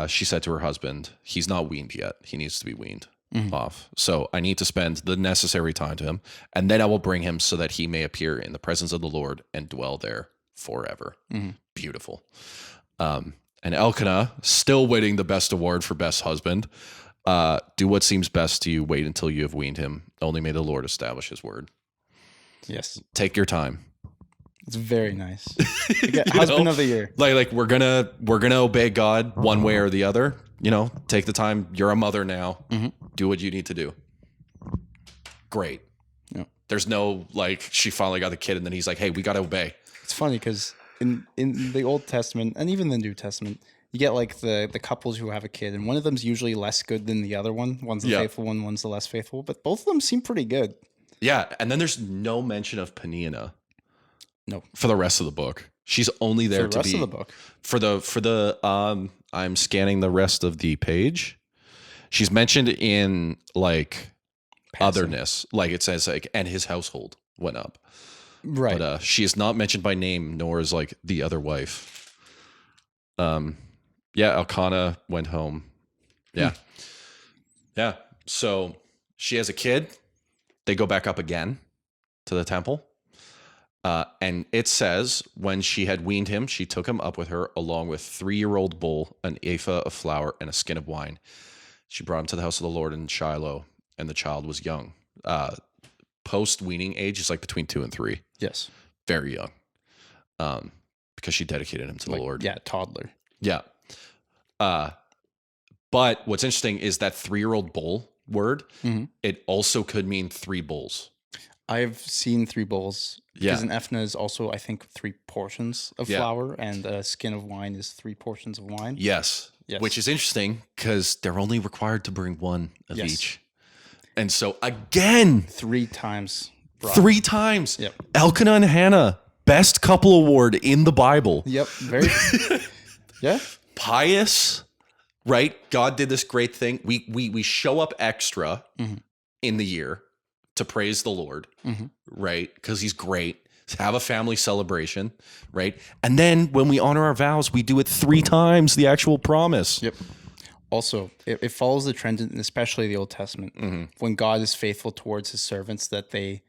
she said to her husband, he's not weaned yet. He needs to be weaned off. So I need to spend the necessary time to him, and then I will bring him so that he may appear in the presence of the Lord and dwell there forever. Mm-hmm. Beautiful. And Elkanah, still winning the best award for best husband, do what seems best to you. Wait until you have weaned him. Only may the Lord establish his word. Yes. Take your time. It's very nice. Husband of the year. Like we're gonna obey God one way or the other. Take the time. You're a mother now. Mm-hmm. Do what you need to do. Great. Yeah. There's no she finally got the kid and then he's like, hey, we got to obey. It's funny because in the Old Testament and even the New Testament, you get the couples who have a kid, and one of them's usually less good than the other one. One's the faithful one, one's the less faithful, but both of them seem pretty good. Yeah, and then there's no mention of Peninnah. No. For the rest of the book. She's only there to be of the book. For the I'm scanning the rest of the page. She's mentioned in otherness. It says and his household went up. Right. But she is not mentioned by name, nor is the other wife. Elkanah went home. Yeah. Yeah. So she has a kid. They go back up again to the temple. And it says, when she had weaned him, she took him up with her along with 3-year-old bull, an ephah of flour, and a skin of wine. She brought him to the house of the Lord in Shiloh, and the child was young. Post-weaning age is between 2 and 3. Yes. Very young. Because she dedicated him to the Lord. Yeah, toddler. Yeah. But what's interesting is that 3-year-old bull word, it also could mean 3 bulls. I've seen 3 bowls. Because an ephah is also, I think, 3 portions of flour, and a skin of wine is 3 portions of wine. Yes. Which is interesting because they're only required to bring 1 of each. And so again, 3 times. Brought. 3 times. Yep. Elkanah and Hannah, best couple award in the Bible. Yep. Very. Yeah. Pious, right? God did this great thing. We show up extra in the year to praise the Lord, right? Because he's great. Have a family celebration, right? And then when we honor our vows, we do it 3 times the actual promise. Yep. Also, it follows the trend, in especially the Old Testament, when God is faithful towards his servants, that they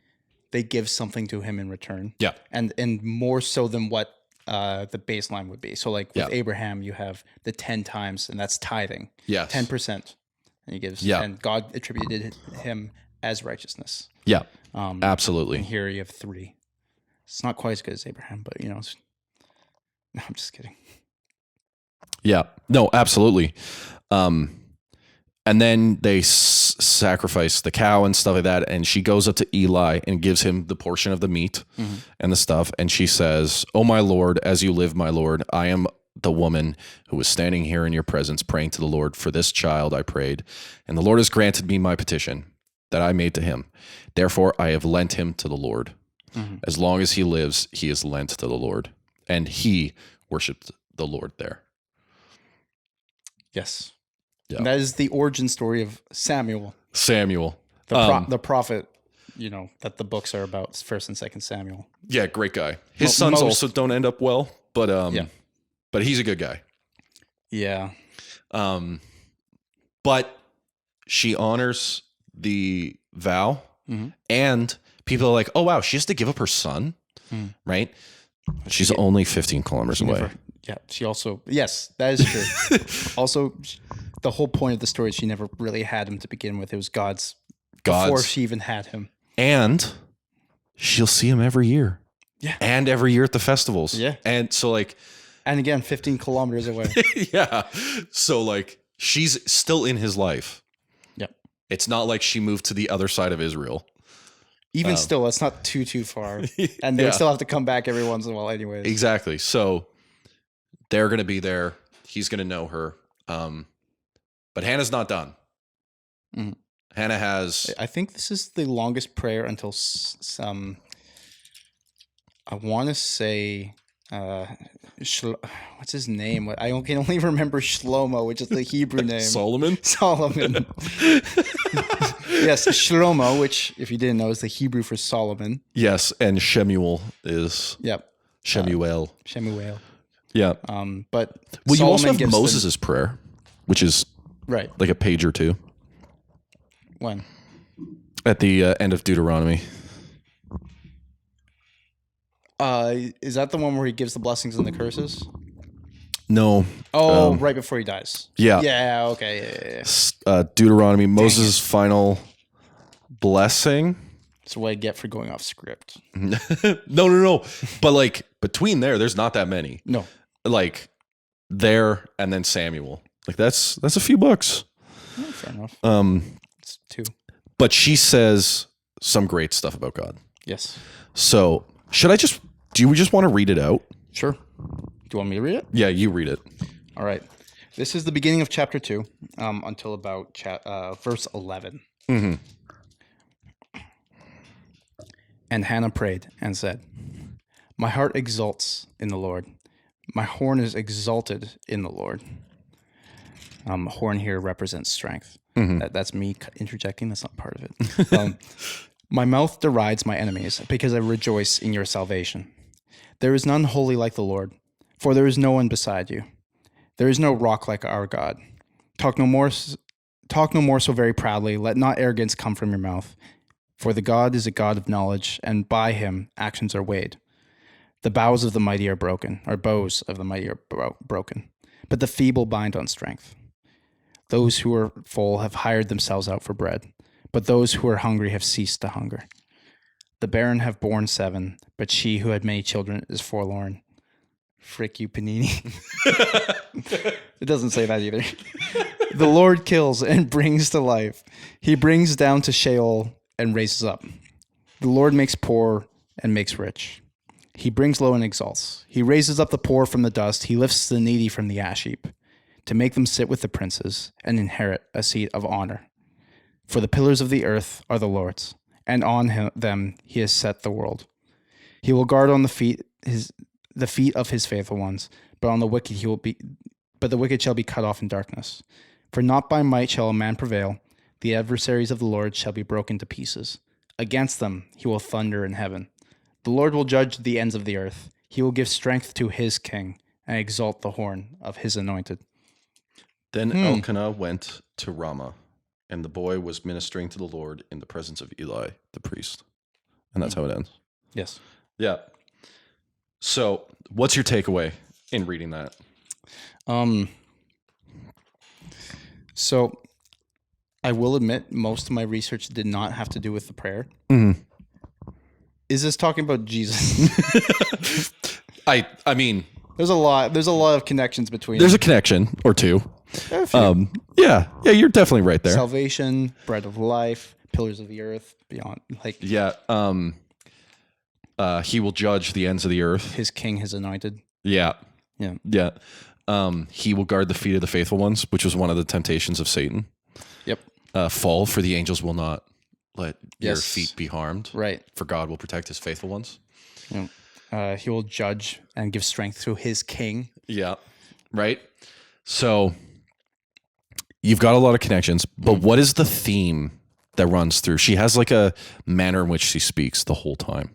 give something to him in return. Yeah. And more so than what the baseline would be. So like with Abraham, you have the 10 times, and that's tithing. Yes. 10%. And he gives, and God attributed him as righteousness. Yeah. Absolutely. And here you have 3. It's not quite as good as Abraham, but no, I'm just kidding. Yeah. No, absolutely. And then they sacrifice the cow and stuff like that. And she goes up to Eli and gives him the portion of the meat and the stuff. And she says, "Oh, my Lord, as you live, my Lord, I am the woman who was standing here in your presence, praying to the Lord for this child. I prayed, and the Lord has granted me my petition that I made to him. Therefore, I have lent him to the Lord. As long as he lives, he is lent to the Lord." And he worshiped the Lord there. Yes. Yeah. And that is the origin story of Samuel. The prophet, that the books are about, 1st and 2nd Samuel. Yeah, great guy. His sons also don't end up well, but but he's a good guy. Yeah. But she honors the vow, and people are like, "Oh wow, she has to give up her son," right? She's only 15 kilometers away. She also, yes, that is true. Also, the whole point of the story is she never really had him to begin with. It was God's before she even had him. And she'll see him every year. Yeah. And every year at the festivals. Yeah. And so and again, 15 kilometers away. Yeah. So she's still in his life. Yep. It's not like she moved to the other side of Israel. Even still, that's not too far. And they still have to come back every once in a while anyways. Exactly. So they're going to be there. He's going to know her. But Hannah's not done. Hannah has... I think this is the longest prayer until I want to say... what's his name? I can only remember Shlomo, which is the Hebrew name. Solomon? Yes, Shlomo, which, if you didn't know, is the Hebrew for Solomon. Yes, and Shemuel is... Yep. Shemuel. Yeah. But you also have Moses' prayer, which is like a page or two. When? At the end of Deuteronomy. Is that the one where he gives the blessings and the curses? No. Oh, right before he dies. Yeah. Yeah, okay. Yeah. Deuteronomy, Moses' final blessing. That's what I get for going off script. No. But between there's not that many. No. There and then Samuel. That's a few bucks. Yeah, fair enough. It's 2. But she says some great stuff about God. Yes. So do we just want to read it out? Sure. Do you want me to read it? Yeah, you read it. All right. This is the beginning of chapter 2 until about verse 11. And Hannah prayed and said, "My heart exults in the Lord. My horn is exalted in the Lord." Horn here represents strength. That's me interjecting. That's not part of it. My mouth derides my enemies because I rejoice in your salvation. There is none holy like the Lord, for there is no one beside you. There is no rock like our God. Talk no more so very proudly. Let not arrogance come from your mouth. For the God is a God of knowledge, and by him actions are weighed. The bows of the mighty are broken, but the feeble bind on strength. Those who are full have hired themselves out for bread, but those who are hungry have ceased to hunger. The barren have borne 7, but she who had many children is forlorn. Frick you, Panini. It doesn't say that either. The Lord kills and brings to life. He brings down to Sheol and raises up. The Lord makes poor and makes rich. He brings low and exalts. He raises up the poor from the dust. He lifts the needy from the ash heap, to make them sit with the princes and inherit a seat of honor. For the pillars of the earth are the Lord's, and on them he has set the world. He will guard on the feet of his faithful ones, but the wicked shall be cut off in darkness. For not by might shall a man prevail. The adversaries of the Lord shall be broken to pieces. Against them he will thunder in heaven. The Lord will judge the ends of the earth. He will give strength to his king and exalt the horn of his anointed. Then Elkanah went to Ramah, and the boy was ministering to the Lord in the presence of Eli, the priest. And that's how it ends. Yes. Yeah. So, what's your takeaway in reading that? So I will admit most of my research did not have to do with the prayer. Mm-hmm. Is this talking about Jesus? I mean, there's a lot of connections between. There's a connection or two. Yeah, you're definitely right there. Salvation, bread of life, pillars of the earth, beyond, like, yeah. He will judge the ends of the earth. His king has anointed. Yeah. Yeah. He will guard the feet of the faithful ones, which was one of the temptations of Satan. Yep. Fall, for the angels will not let your feet be harmed. Right. For God will protect his faithful ones. Yeah. He will judge and give strength to his king. Yeah. Right. So you've got a lot of connections, but what is the theme that runs through? She has like a manner in which she speaks the whole time.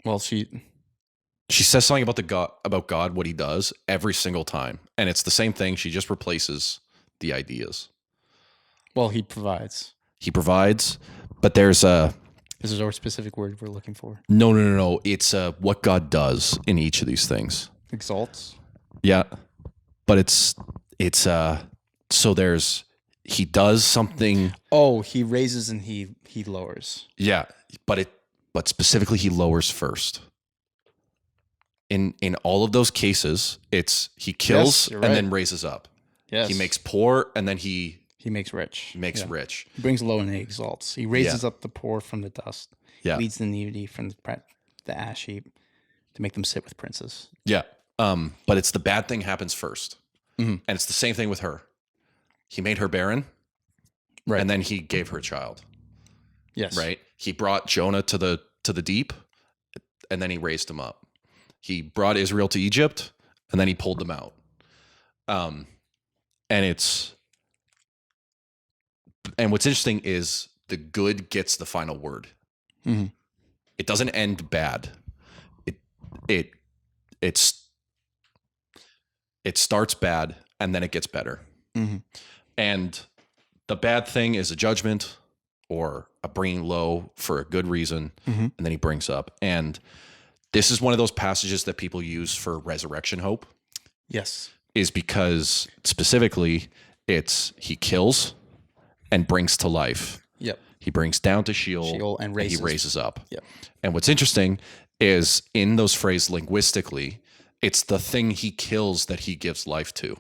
Well, she says something about God, what he does every single time. And it's the same thing. She just replaces the ideas. Well, he provides. He provides, but there's a... Is there a specific word we're looking for? No. It's what God does in each of these things. Exalts? Yeah. But it's so there's... He does something... Oh, he raises and he lowers. Yeah, but specifically he lowers first. In all of those cases, it's he kills and then raises up. Yes. He makes poor and then he makes rich. Rich. He brings low and he exalts. He raises up the poor from the dust. Yeah. Leads the needy from the ash heap to make them sit with princes. Yeah. But it's the bad thing happens first. Mm-hmm. And it's the same thing with her. He made her barren. Right. And then he gave her a child. Yes. Right. He brought Jonah to the deep and then he raised him up. He brought Israel to Egypt, and then he pulled them out. And what's interesting is the good gets the final word. Mm-hmm. It doesn't end bad. It starts bad, and then it gets better. Mm-hmm. And the bad thing is a judgment or a bringing low for a good reason, and then he brings up. And this is one of those passages that people use for resurrection hope. Yes. Is because specifically it's he kills and brings to life. Yep. He brings down to Sheol and he raises up. Yep. And what's interesting is in those phrases linguistically, it's the thing he kills that he gives life to.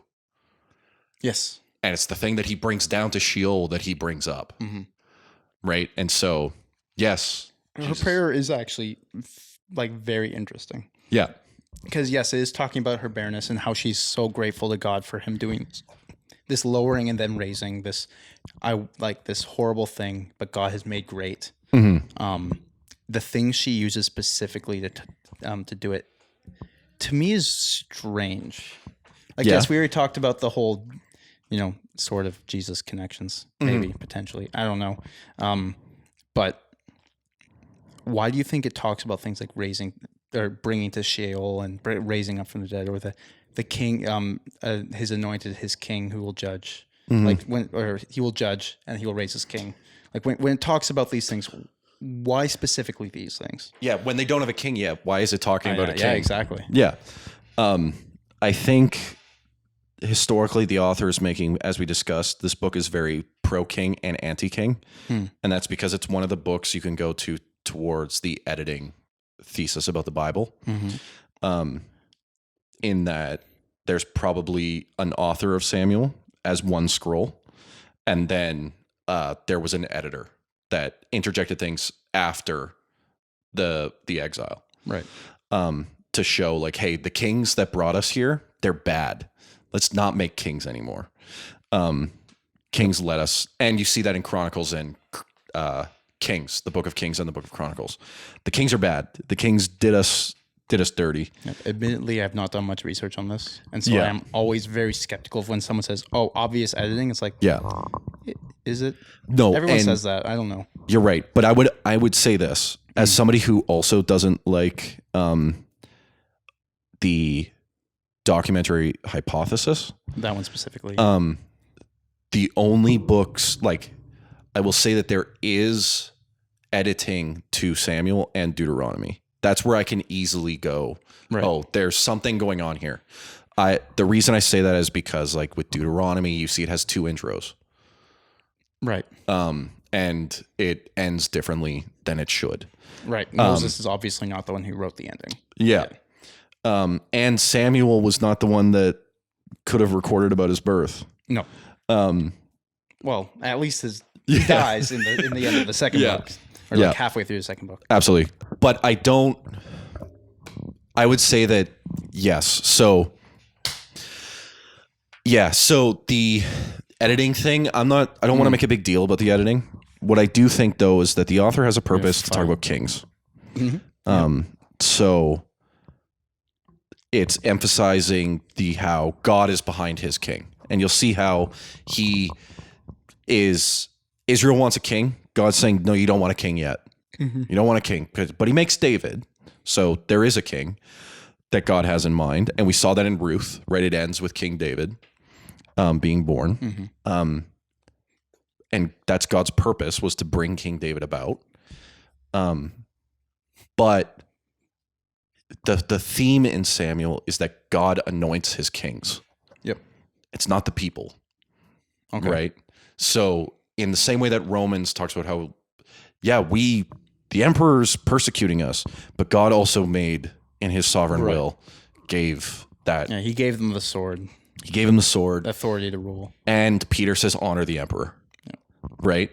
Yes. And it's the thing that he brings down to Sheol that he brings up. Mm-hmm. Right? And so, yes. Her prayer is actually like very interesting. Yeah. Because yes, it is talking about her barrenness and how she's so grateful to God for him doing this lowering and then raising this, this horrible thing, but God has made great. Mm-hmm. The things she uses specifically to do it, to me, is strange. I guess we already talked about the whole, sort of Jesus connections, maybe potentially. I don't know, but why do you think it talks about things like raising or bringing to Sheol and raising up from the dead, or the king, his anointed, his king who will judge, he will judge and he will raise his king. Like when it talks about these things, why specifically these things? Yeah, when they don't have a king yet, why is it talking about a king? Yeah, exactly. Yeah. I think historically the author is making, as we discussed, this book is very pro-king and anti-king. And that's because it's one of the books you can go to towards the editing thesis about the Bible. In that there's probably an author of Samuel as one scroll, and then there was an editor that interjected things after the exile, right? To show like, hey, the kings that brought us here, they're bad. Let's not make kings anymore. Kings led us, and you see that in Chronicles and Kings, the Book of Kings and the Book of Chronicles. The kings are bad. The kings did us dirty. Admittedly, I've not done much research on this, and so I'm always very skeptical of when someone says, "Oh, obvious editing." It's like, is it? No, everyone says that. I don't know. You're right, but I would say this as somebody who also doesn't like the documentary Hypothesis. That one specifically. The only books, like, I will say that there is editing to Samuel and Deuteronomy. That's where I can easily go, right. Oh, there's something going on here. The reason I say that is because, like, with Deuteronomy, you see it has 2 intros. Right. And it ends differently than it should. Right. Moses is obviously not the one who wrote the ending. Yeah. And Samuel was not the one that could have recorded about his birth. No. Well, at least he dies in the end of the second book. Or like halfway through the second book. Absolutely. But I would say that, yes. So the editing thing, I don't want to make a big deal about the editing. What I do think, though, is that the author has a purpose to talk about kings. Mm-hmm. So it's emphasizing how God is behind his king. And you'll see how Israel wants a king. God's saying, no, you don't want a king yet. Mm-hmm. You don't want a king. But he makes David. So there is a king that God has in mind. And we saw that in Ruth, right? It ends with King David being born. Mm-hmm. And that's God's purpose, was to bring King David about. But the theme in Samuel is that God anoints his kings. Yep. It's not the people. Okay. Right? So in the same way that Romans talks about how, the emperor's persecuting us, but God also made, in his sovereign will, gave that. Yeah, he gave them the sword. He gave him the sword. Authority to rule. And Peter says, honor the emperor. Yeah. Right?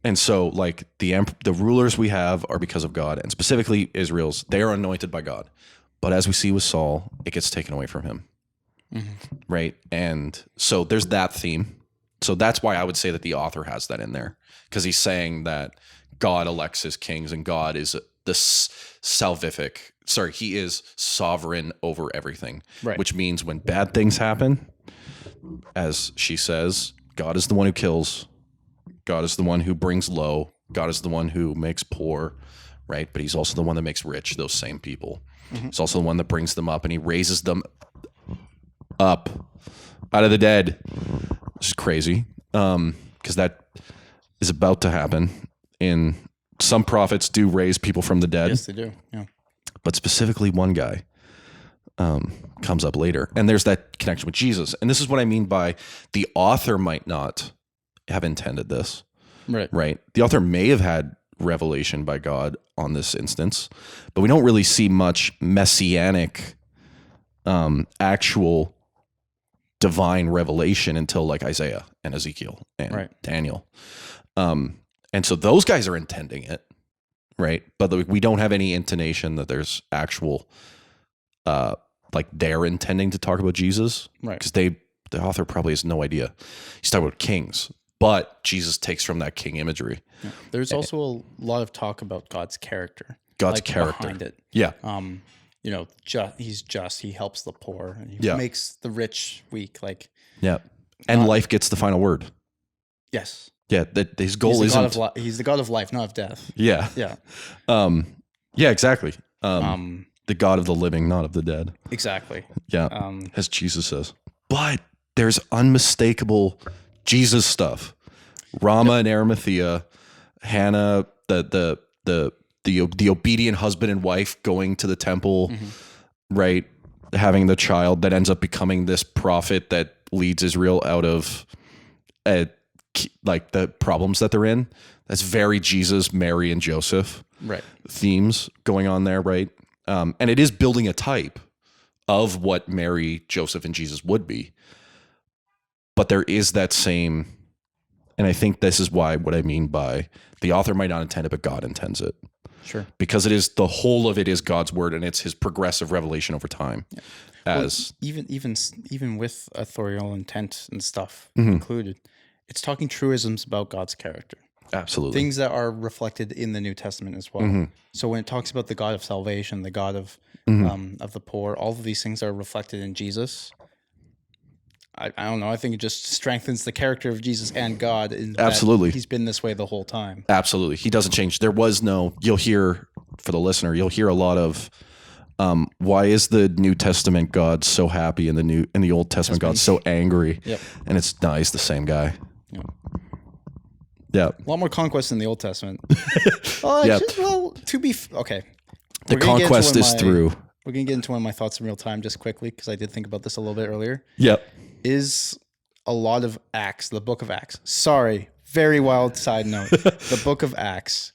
And so, like, the rulers we have are because of God, and specifically Israel's. They are anointed by God. But as we see with Saul, it gets taken away from him. Mm-hmm. Right? And so there's that theme. So that's why I would say that the author has that in there, because he's saying that God elects his kings, and God is he is sovereign over everything, right. Which means when bad things happen, as she says, God is the one who kills. God is the one who brings low. God is the one who makes poor, right? But he's also the one that makes rich, those same people. Mm-hmm. He's also the one that brings them up, and he raises them up out of the dead, which is crazy, because that is about to happen. In some prophets do raise people from the dead. Yes, they do. Yeah. But specifically one guy comes up later. And there's that connection with Jesus. And this is what I mean by the author might not have intended this. Right. Right. The author may have had revelation by God on this instance, but we don't really see much messianic actual divine revelation until like Isaiah and Ezekiel and Daniel. And so those guys are intending it, right? But we don't have any intonation that there's actual, like they're intending to talk about Jesus, right? Because the author probably has no idea. He's talking about kings, but Jesus takes from that king imagery. Yeah. There's also a lot of talk about God's character. God's character behind it. Yeah. He's just, he helps the poor, and he makes the rich weak. Like, yeah. And life gets the final word. Yes. Yeah, that his goal isn't. He's the God of life, not of death. Yeah, yeah, yeah, exactly. The God of the living, not of the dead. Exactly. Yeah, as Jesus says. But there's unmistakable Jesus stuff. Rama and Arimathea, Hannah, the obedient husband and wife going to the temple, right? Having the child that ends up becoming this prophet that leads Israel out of like the problems that they're in. That's very Jesus, Mary, and Joseph themes going on there, right? And it is building a type of what Mary, Joseph, and Jesus would be. But there is that same, and I think this is why what I mean by the author might not intend it, but God intends it. Sure. Because it is, the whole of it is God's word, and it's his progressive revelation over time. Yeah. As even with authorial intent and stuff included, it's talking truisms about God's character. Absolutely. Things that are reflected in the New Testament as well. Mm-hmm. So when it talks about the God of salvation, the God of the poor, all of these things are reflected in Jesus. I don't know. I think it just strengthens the character of Jesus and God. Absolutely. He's been this way the whole time. Absolutely. He doesn't change. There was no, you'll hear, for the listener, you'll hear a lot of Why is the New Testament God so happy and the Old Testament God so angry? Yep. And he's the same guy. Yep. Yeah. A lot more conquest in the Old Testament. Yep. Okay. The conquest is through. We're going to get into one of my thoughts in real time just quickly because I did think about this a little bit earlier. Yep. Is a lot of Acts, the book of Acts. Sorry, very wild side note. The book of Acts,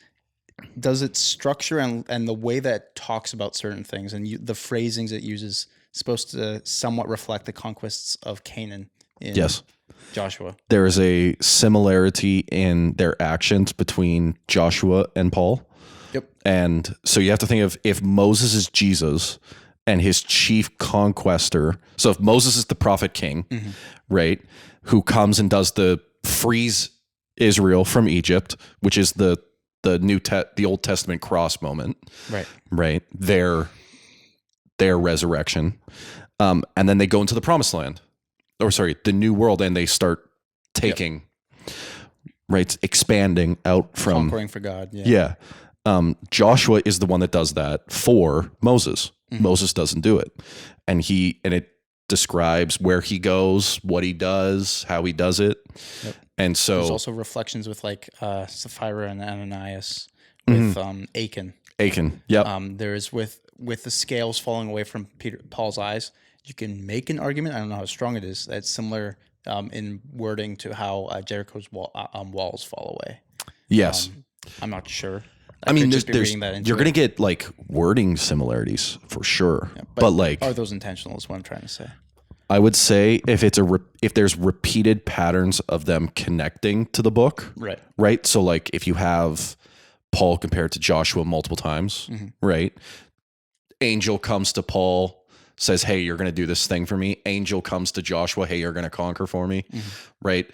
does its structure and the way that it talks about certain things and the phrasings it uses supposed to somewhat reflect the conquests of Canaan in Joshua? There is a similarity in their actions between Joshua and Paul. Yep. And so you have to think of if Moses is Jesus and his chief conquestor. So if Moses is the prophet king, right, who comes and does the frees Israel from Egypt, which is the Old Testament cross moment, right, their resurrection, and then they go into the promised land, the new world, and they start taking, right, expanding out from conquering for God. Yeah. Joshua is the one that does that for Moses. Moses doesn't do it. And it describes where he goes, what he does, how he does it. Yep. And so there's also reflections with like Sapphira and Ananias with Achan. Achan. Yep. There is with the scales falling away from Paul's eyes. You can make an argument. I don't know how strong it is. That's similar in wording to how Jericho's walls fall away. Yes. I'm not sure. I mean, you're going to get like wording similarities for sure, but like, are those intentional? Is what I'm trying to say. I would say if there's repeated patterns of them connecting to the book, right. So like if you have Paul compared to Joshua multiple times, right? Angel comes to Paul, says, "Hey, you're going to do this thing for me." Angel comes to Joshua, "Hey, you're going to conquer for me," right?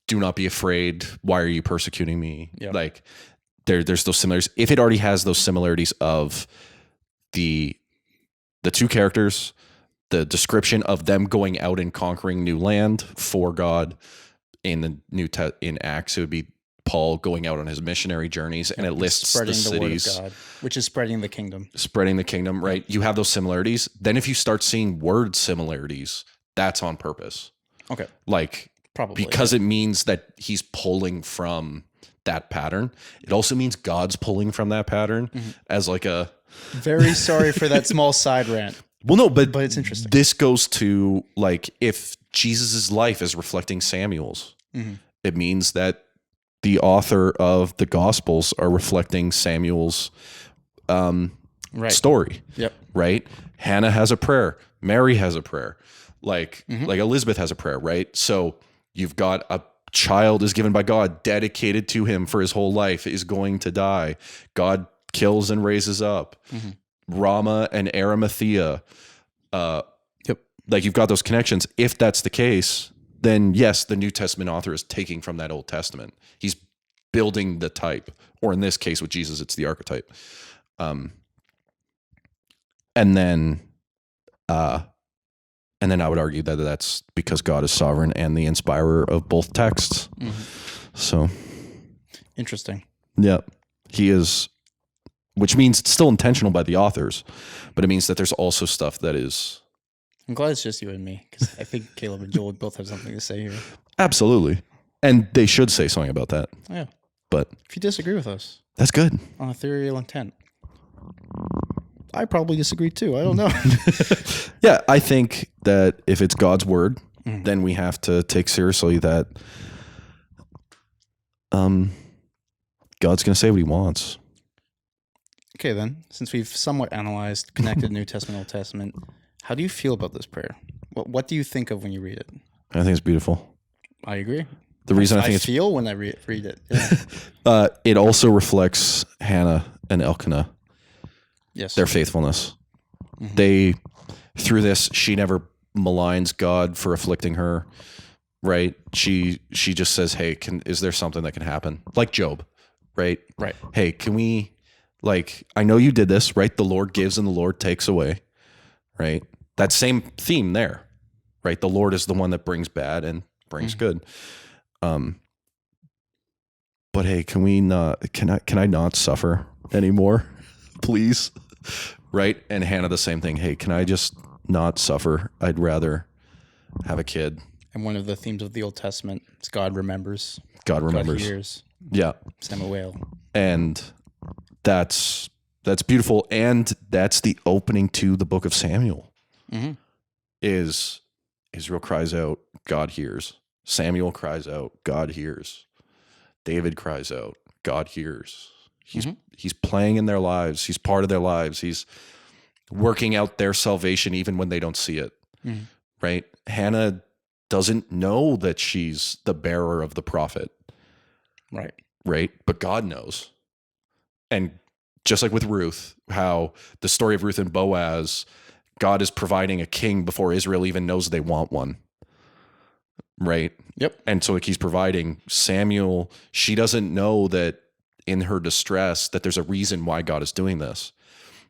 Do not be afraid. Why are you persecuting me? Yep. Like. There's those similarities. If it already has those similarities of the two characters, the description of them going out and conquering new land for God in the in Acts, it would be Paul going out on his missionary journeys, and it lists spreading the cities, word of God, which is spreading the kingdom. Spreading the kingdom, right? You have those similarities. Then if you start seeing word similarities, that's on purpose. Okay, like probably because it means that he's pulling from that pattern. It also means God's pulling from that pattern as like a very sorry for that small side rant. Well, no, but it's interesting. This goes to like if Jesus's life is reflecting Samuel's, it means that the author of the Gospels are reflecting Samuel's story. Yep. Right. Hannah has a prayer. Mary has a prayer. Like Elizabeth has a prayer. Right. So you've got a child is given by God, dedicated to him for his whole life, is going to die. God kills and raises up. Rama and Arimathea. Like you've got those connections. If that's the case, then yes, the New Testament author is taking from that Old Testament. He's building the type, or in this case with Jesus, it's the archetype. And then I would argue that that's because God is sovereign and the inspirer of both texts. So interesting. Yeah, he is, which means it's still intentional by the authors, but it means that there's also stuff that is. I'm glad it's just you and me because I think Caleb and Joel both have something to say here. Absolutely. And they should say something about that. Yeah. But if you disagree with us, that's good. On ethereal intent. I probably disagree too. I don't know. Yeah, I think that if it's God's word, then we have to take seriously that God's going to say what he wants. Okay, then, since we've somewhat analyzed, connected New Testament, Old Testament, how do you feel about this prayer? What do you think of when you read it? I think it's beautiful. I agree. The reason I think I feel when I read it. Yeah. It also reflects Hannah and Elkanah. Yes. Their faithfulness. They, through this, she never maligns God for afflicting her, right? She just says, "Hey, is there something that can happen?" Like Job, right? Right. Hey, can we, like, I know you did this, right? The Lord gives and the Lord takes away, right? That same theme there, right? The Lord is the one that brings bad and brings good. But hey, can I not suffer anymore? Please. right? And Hannah, the same thing. Hey, can I just not suffer? I'd rather have a kid. And one of the themes of the Old Testament is God remembers. God remembers. God hears. Yeah. Samuel. And that's beautiful. And that's the opening to the book of Samuel. Mm-hmm. Is Israel cries out, God hears. Samuel cries out, God hears. David cries out, God hears. He's playing in their lives. He's part of their lives. He's working out their salvation even when they don't see it. Mm-hmm. Right? Hannah doesn't know that she's the bearer of the prophet. Right. Right? But God knows. And just like with Ruth, how the story of Ruth and Boaz, God is providing a king before Israel even knows they want one. Right? Yep. And so like he's providing Samuel. She doesn't know that in her distress that there's a reason why God is doing this.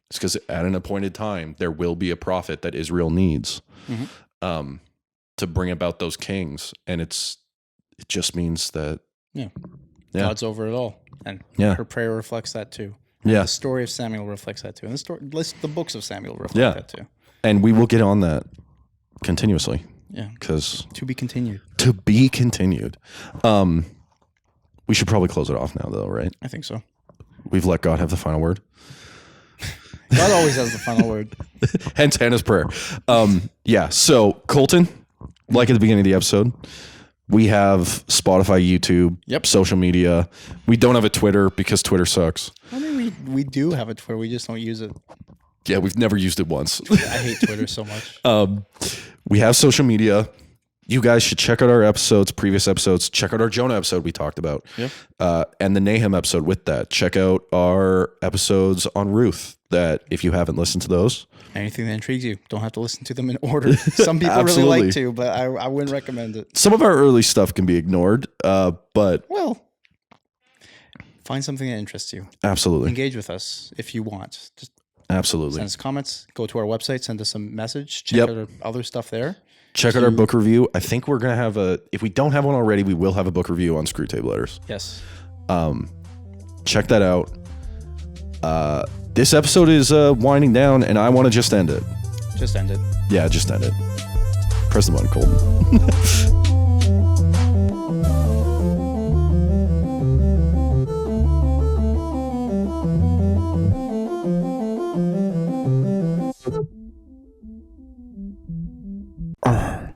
It's because at an appointed time, there will be a prophet that Israel needs to bring about those kings. And it just means that God's over it all. And her prayer reflects that too. And the story of Samuel reflects that too. And the books of Samuel reflect that too. And we will get on that continuously. Yeah. Because to be continued. To be continued. We should probably close it off now though, right? I think so. We've let God have the final word. God always has the final word. Hence Hannah's prayer. So Colton, like at the beginning of the episode, we have Spotify, YouTube, social media. We don't have a Twitter because Twitter sucks. I mean, we do have a Twitter. We just don't use it. Yeah, we've never used it once. I hate Twitter so much. We have social media. You guys should check out our episodes, previous episodes. Check out our Jonah episode we talked about. Yep. And the Nahum episode with that. Check out our episodes on Ruth that if you haven't listened to those. Anything that intrigues you. Don't have to listen to them in order. Some people really like to, but I wouldn't recommend it. Some of our early stuff can be ignored, but... Well, find something that interests you. Absolutely. Engage with us if you want. Just absolutely. Send us comments. Go to our website. Send us a message. Check out our other stuff there. Check out our book review. I think we're going to have if we don't have one already, we will have a book review on Screwtape Letters. Yes. Check that out. This episode is winding down, and I want to just end it. Just end it. Yeah, just end it. Press the button, Colton.